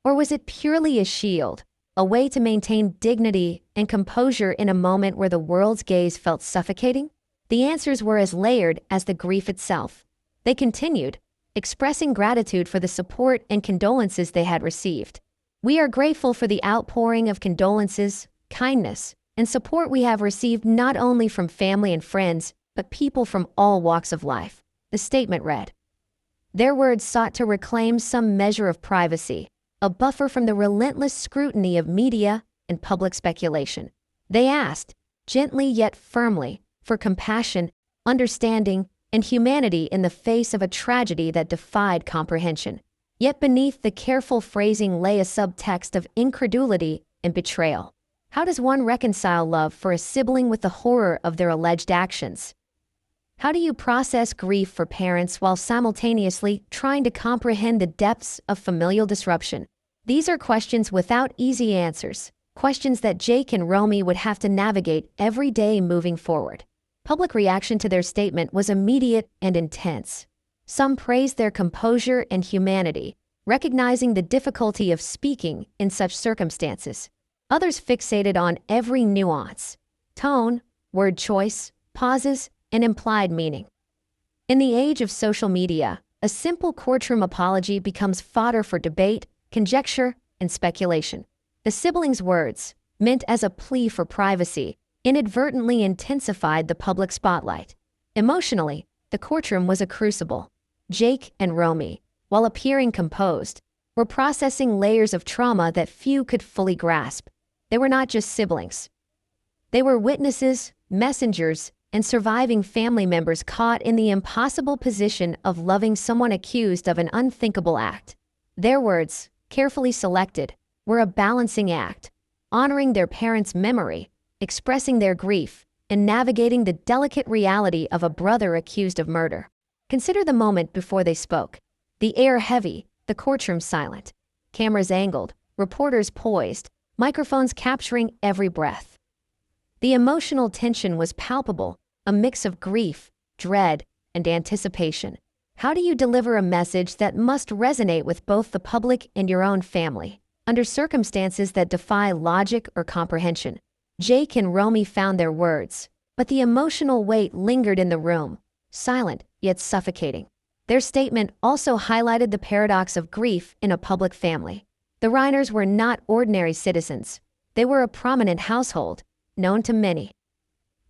Or was it purely a shield, a way to maintain dignity and composure in a moment where the world's gaze felt suffocating? The answers were as layered as the grief itself. They continued, expressing gratitude for the support and condolences they had received. We are grateful for the outpouring of condolences, kindness, and support we have received not only from family and friends, but people from all walks of life, the statement read. Their words sought to reclaim some measure of privacy, a buffer from the relentless scrutiny of media and public speculation. They asked, gently yet firmly, for compassion, understanding, and humanity in the face of a tragedy that defied comprehension. Yet beneath the careful phrasing lay a subtext of incredulity and betrayal. How does one reconcile love for a sibling with the horror of their alleged actions? How do you process grief for parents while simultaneously trying to comprehend the depths of familial disruption? These are questions without easy answers, questions that Jake and Romy would have to navigate every day moving forward. Public reaction to their statement was immediate and intense. Some praised their composure and humanity, recognizing the difficulty of speaking in such circumstances. Others fixated on every nuance, tone, word choice, pauses, and implied meaning. In the age of social media, a simple courtroom apology becomes fodder for debate, conjecture, and speculation. The siblings' words, meant as a plea for privacy, inadvertently intensified the public spotlight. Emotionally, the courtroom was a crucible. Jake and Romy, while appearing composed, were processing layers of trauma that few could fully grasp. They were not just siblings. They were witnesses, messengers, and surviving family members caught in the impossible position of loving someone accused of an unthinkable act. Their words, carefully selected, were a balancing act, honoring their parents' memory, expressing their grief, and navigating the delicate reality of a brother accused of murder. Consider the moment before they spoke. The air heavy, the courtroom silent. Cameras angled, reporters poised, microphones capturing every breath. The emotional tension was palpable, a mix of grief, dread, and anticipation. How do you deliver a message that must resonate with both the public and your own family, under circumstances that defy logic or comprehension? Jake and Romy found their words, but the emotional weight lingered in the room, silent yet suffocating. Their statement also highlighted the paradox of grief in a public family. The Reiners were not ordinary citizens. They were a prominent household, known to many.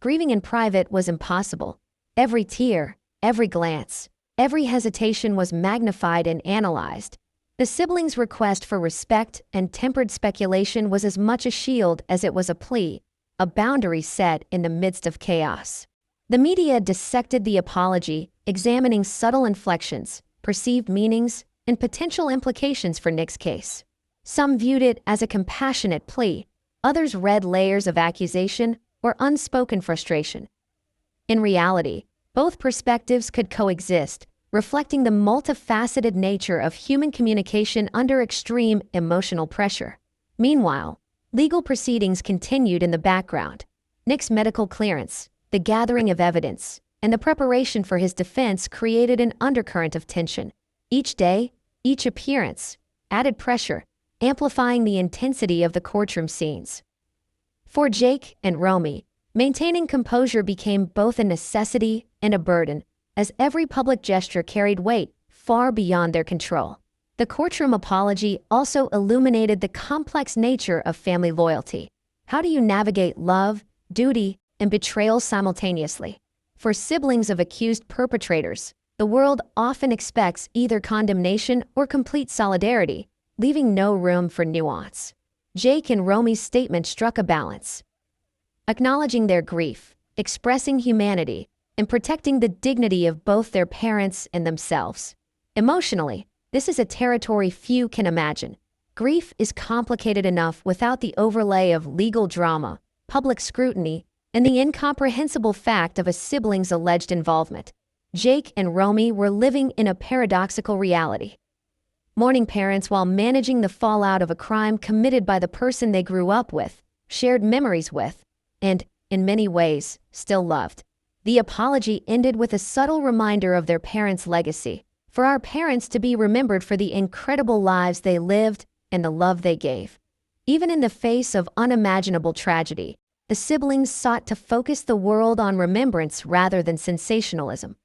Grieving in private was impossible. Every tear, every glance, every hesitation was magnified and analyzed. The siblings' request for respect and tempered speculation was as much a shield as it was a plea, a boundary set in the midst of chaos. The media dissected the apology, examining subtle inflections, perceived meanings, and potential implications for Nick's case. Some viewed it as a compassionate plea, others read layers of accusation or unspoken frustration. In reality, both perspectives could coexist, reflecting the multifaceted nature of human communication under extreme emotional pressure. Meanwhile, legal proceedings continued in the background. Nick's medical clearance, the gathering of evidence, and the preparation for his defense created an undercurrent of tension. Each day, each appearance, added pressure, amplifying the intensity of the courtroom scenes. For Jake and Romy, maintaining composure became both a necessity and a burden, as every public gesture carried weight far beyond their control. The courtroom apology also illuminated the complex nature of family loyalty. How do you navigate love, duty, and betrayal simultaneously? For siblings of accused perpetrators, the world often expects either condemnation or complete solidarity, leaving no room for nuance. Jake and Romy's statement struck a balance, acknowledging their grief, expressing humanity, and protecting the dignity of both their parents and themselves. Emotionally, this is a territory few can imagine. Grief is complicated enough without the overlay of legal drama, public scrutiny, and the incomprehensible fact of a sibling's alleged involvement. Jake and Romy were living in a paradoxical reality. Mourning parents while managing the fallout of a crime committed by the person they grew up with, shared memories with, and, in many ways, still loved. The apology ended with a subtle reminder of their parents' legacy, for our parents to be remembered for the incredible lives they lived and the love they gave. Even in the face of unimaginable tragedy, the siblings sought to focus the world on remembrance rather than sensationalism.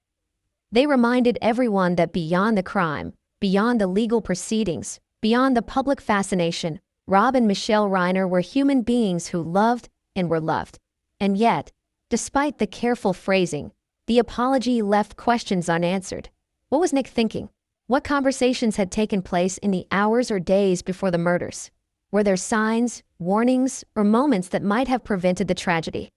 They reminded everyone that beyond the crime, beyond the legal proceedings, beyond the public fascination, Rob and Michelle Reiner were human beings who loved and were loved. And yet, despite the careful phrasing, the apology left questions unanswered. What was Nick thinking? What conversations had taken place in the hours or days before the murders? Were there signs, warnings, or moments that might have prevented the tragedy?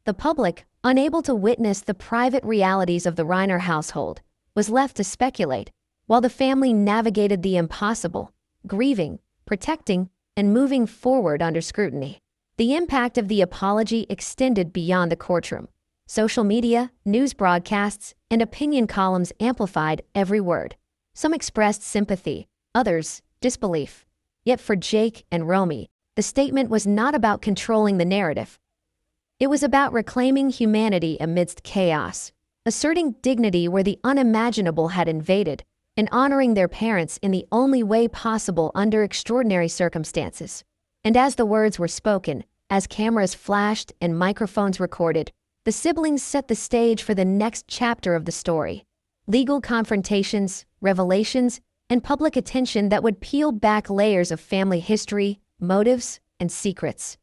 The public, unable to witness the private realities of the Reiner household, was left to speculate, while the family navigated the impossible, grieving, protecting, and moving forward under scrutiny. The impact of the apology extended beyond the courtroom. Social media, news broadcasts, and opinion columns amplified every word. Some expressed sympathy, others, disbelief. Yet for Jake and Romy, the statement was not about controlling the narrative. It was about reclaiming humanity amidst chaos, asserting dignity where the unimaginable had invaded, and honoring their parents in the only way possible under extraordinary circumstances. And as the words were spoken, as cameras flashed and microphones recorded, the siblings set the stage for the next chapter of the story. Legal confrontations, revelations, and public attention that would peel back layers of family history, motives, and secrets.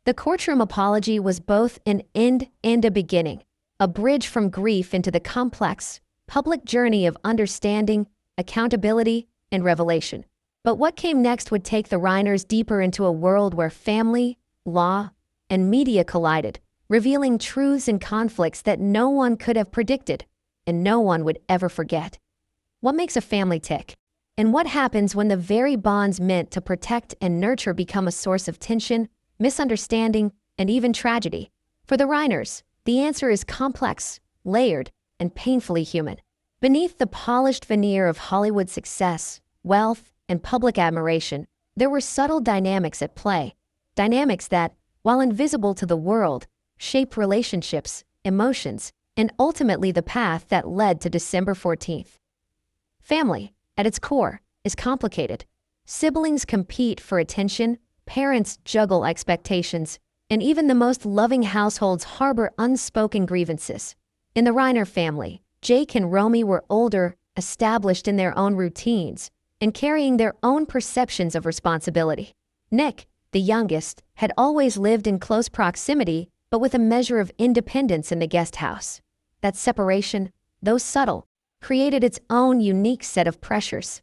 The courtroom apology was both an end and a beginning, a bridge from grief into the complex, public journey of understanding, accountability, and revelation. But what came next would take the Reiners deeper into a world where family, law, and media collided, revealing truths and conflicts that no one could have predicted, and no one would ever forget. What makes a family tick? And what happens when the very bonds meant to protect and nurture become a source of tension, misunderstanding, and even tragedy? For the Reiners, the answer is complex, layered, and painfully human. Beneath the polished veneer of Hollywood success, wealth, and public admiration, there were subtle dynamics at play. Dynamics that, while invisible to the world, shape relationships, emotions, and ultimately the path that led to December 14th. Family, at its core, is complicated. Siblings compete for attention, parents juggle expectations, and even the most loving households harbor unspoken grievances. In the Reiner family, Jake and Romy were older, established in their own routines, and carrying their own perceptions of responsibility. Nick, the youngest, had always lived in close proximity, but with a measure of independence in the guest house. That separation, though subtle, created its own unique set of pressures.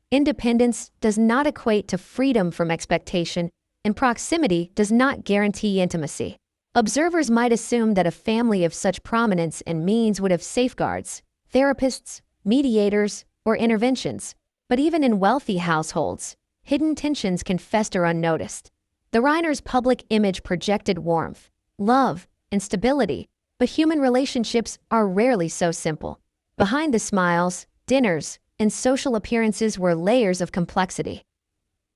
Independence does not equate to freedom from expectation, and proximity does not guarantee intimacy. Observers might assume that a family of such prominence and means would have safeguards, therapists, mediators, or interventions, but even in wealthy households, hidden tensions can fester unnoticed. The Reiners' public image projected warmth, love, and stability, but human relationships are rarely so simple. Behind the smiles, dinners, and social appearances were layers of complexity.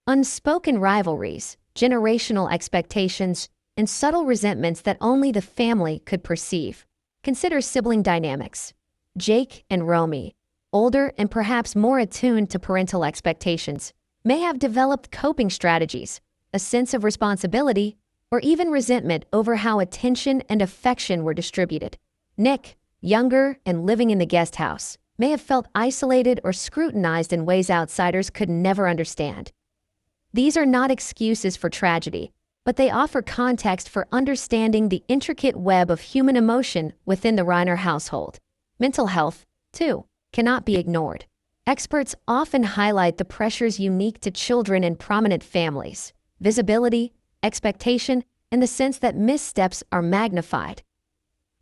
Unspoken rivalries, generational expectations, and subtle resentments that only the family could perceive. Consider sibling dynamics. Jake and Romy, older and perhaps more attuned to parental expectations, may have developed coping strategies, a sense of responsibility, or even resentment over how attention and affection were distributed. Nick, younger and living in the guest house, may have felt isolated or scrutinized in ways outsiders could never understand. These are not excuses for tragedy, but they offer context for understanding the intricate web of human emotion within the Reiner household. Mental health, too, cannot be ignored. Experts often highlight the pressures unique to children in prominent families: visibility, expectation, and the sense that missteps are magnified.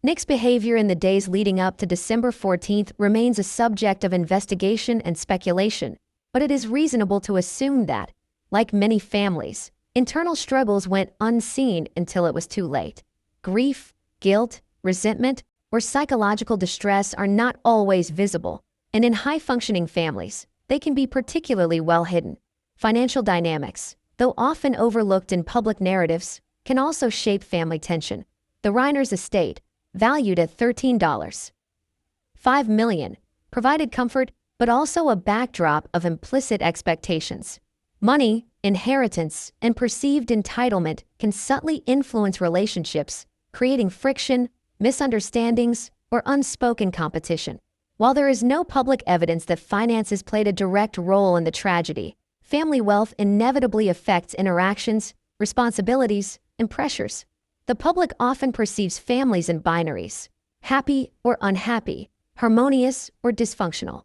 Nick's behavior in the days leading up to December 14th remains a subject of investigation and speculation, but it is reasonable to assume that, like many families, internal struggles went unseen until it was too late. Grief, guilt, resentment, or psychological distress are not always visible, and in high-functioning families, they can be particularly well hidden. Financial dynamics, though often overlooked in public narratives, can also shape family tension. The Reiners' estate, valued at $13.5 million, provided comfort but also a backdrop of implicit expectations. Money, inheritance, and perceived entitlement can subtly influence relationships, creating friction, misunderstandings, or unspoken competition. While there is no public evidence that finances played a direct role in the tragedy, family wealth inevitably affects interactions, responsibilities, and pressures. The public often perceives families in binaries: happy or unhappy, harmonious or dysfunctional.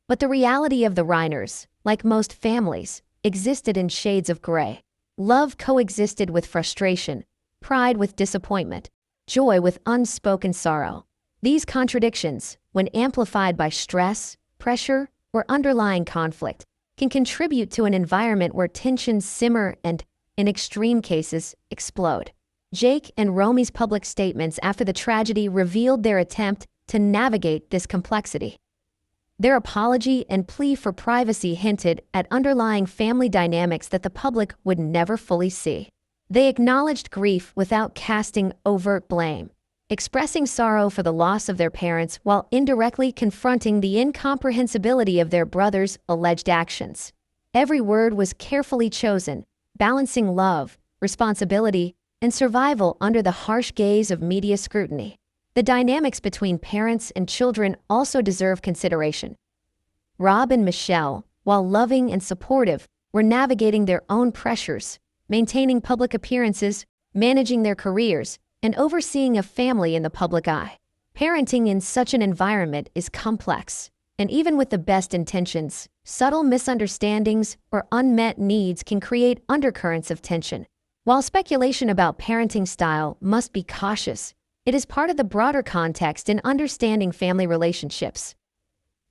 But the reality of the Reiners, like most families, existed in shades of gray. Love coexisted with frustration, pride with disappointment, joy with unspoken sorrow. These contradictions, when amplified by stress, pressure, or underlying conflict, can contribute to an environment where tensions simmer and, in extreme cases, explode. Jake and Romy's public statements after the tragedy revealed their attempt to navigate this complexity. Their apology and plea for privacy hinted at underlying family dynamics that the public would never fully see. They acknowledged grief without casting overt blame, expressing sorrow for the loss of their parents while indirectly confronting the incomprehensibility of their brother's alleged actions. Every word was carefully chosen, balancing love, responsibility, and survival under the harsh gaze of media scrutiny. The dynamics between parents and children also deserve consideration. Rob and Michelle, while loving and supportive, were navigating their own pressures, maintaining public appearances, managing their careers, and overseeing a family in the public eye. Parenting in such an environment is complex, and even with the best intentions, subtle misunderstandings or unmet needs can create undercurrents of tension. While speculation about parenting style must be cautious, it is part of the broader context in understanding family relationships.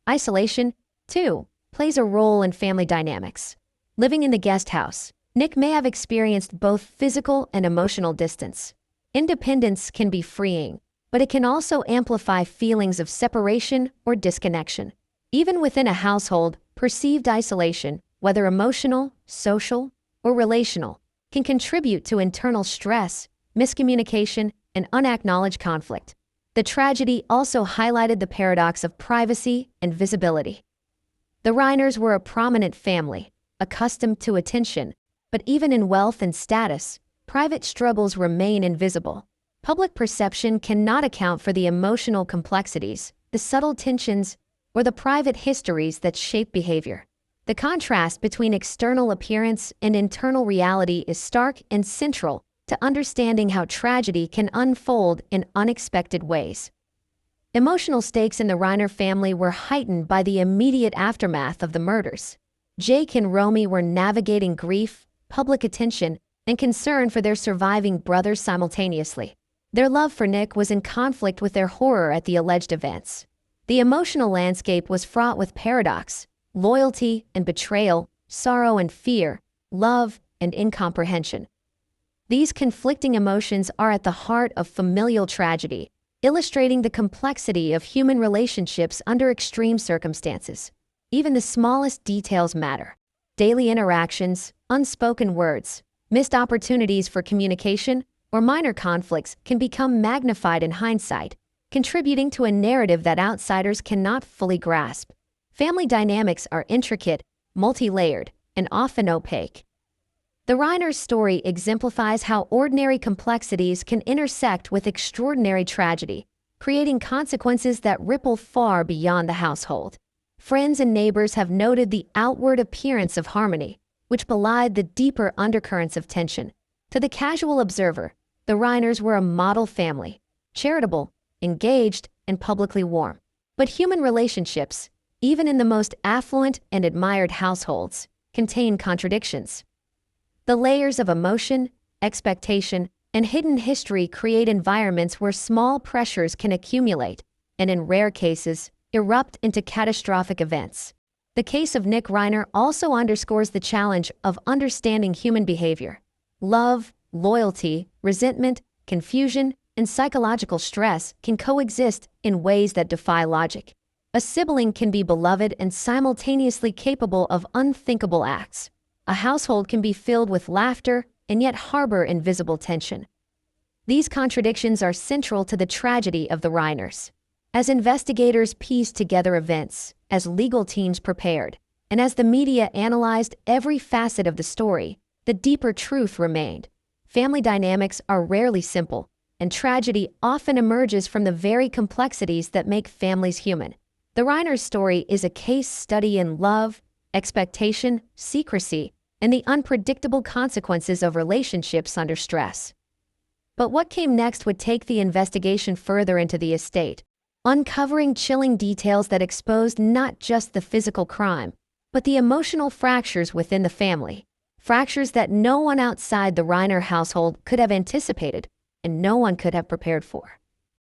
Isolation, too, plays a role in family dynamics. Living in the guest house, Nick may have experienced both physical and emotional distance. Independence can be freeing, but it can also amplify feelings of separation or disconnection. Even within a household, perceived isolation, whether emotional, social, or relational, can contribute to internal stress, miscommunication, and unacknowledged conflict. The tragedy also highlighted the paradox of privacy and visibility. The Reiners were a prominent family, accustomed to attention, but even in wealth and status, private struggles remain invisible. Public perception cannot account for the emotional complexities, the subtle tensions, or the private histories that shape behavior. The contrast between external appearance and internal reality is stark and central to understanding how tragedy can unfold in unexpected ways. Emotional stakes in the Reiner family were heightened by the immediate aftermath of the murders. Jake and Romy were navigating grief, public attention, and concern for their surviving brothers simultaneously. Their love for Nick was in conflict with their horror at the alleged events. The emotional landscape was fraught with paradox, loyalty and betrayal, sorrow and fear, love and incomprehension. These conflicting emotions are at the heart of familial tragedy, illustrating the complexity of human relationships under extreme circumstances. Even the smallest details matter. Daily interactions, unspoken words, missed opportunities for communication, or minor conflicts can become magnified in hindsight, contributing to a narrative that outsiders cannot fully grasp. Family dynamics are intricate, multi-layered, and often opaque. The Reiners' story exemplifies how ordinary complexities can intersect with extraordinary tragedy, creating consequences that ripple far beyond the household. Friends and neighbors have noted the outward appearance of harmony, which belied the deeper undercurrents of tension. To the casual observer, the Reiners were a model family, charitable, engaged, and publicly warm. But human relationships, even in the most affluent and admired households, contain contradictions. The layers of emotion, expectation, and hidden history create environments where small pressures can accumulate, and in rare cases, erupt into catastrophic events. The case of Nick Reiner also underscores the challenge of understanding human behavior. Love, loyalty, resentment, confusion, and psychological stress can coexist in ways that defy logic. A sibling can be beloved and simultaneously capable of unthinkable acts. A household can be filled with laughter and yet harbor invisible tension. These contradictions are central to the tragedy of the Reiners. As investigators pieced together events, as legal teams prepared, and as the media analyzed every facet of the story, the deeper truth remained. Family dynamics are rarely simple, and tragedy often emerges from the very complexities that make families human. The Reiners' story is a case study in love, expectation, secrecy, and the unpredictable consequences of relationships under stress. But what came next would take the investigation further into the estate, uncovering chilling details that exposed not just the physical crime, but the emotional fractures within the family, fractures that no one outside the Reiner household could have anticipated and no one could have prepared for.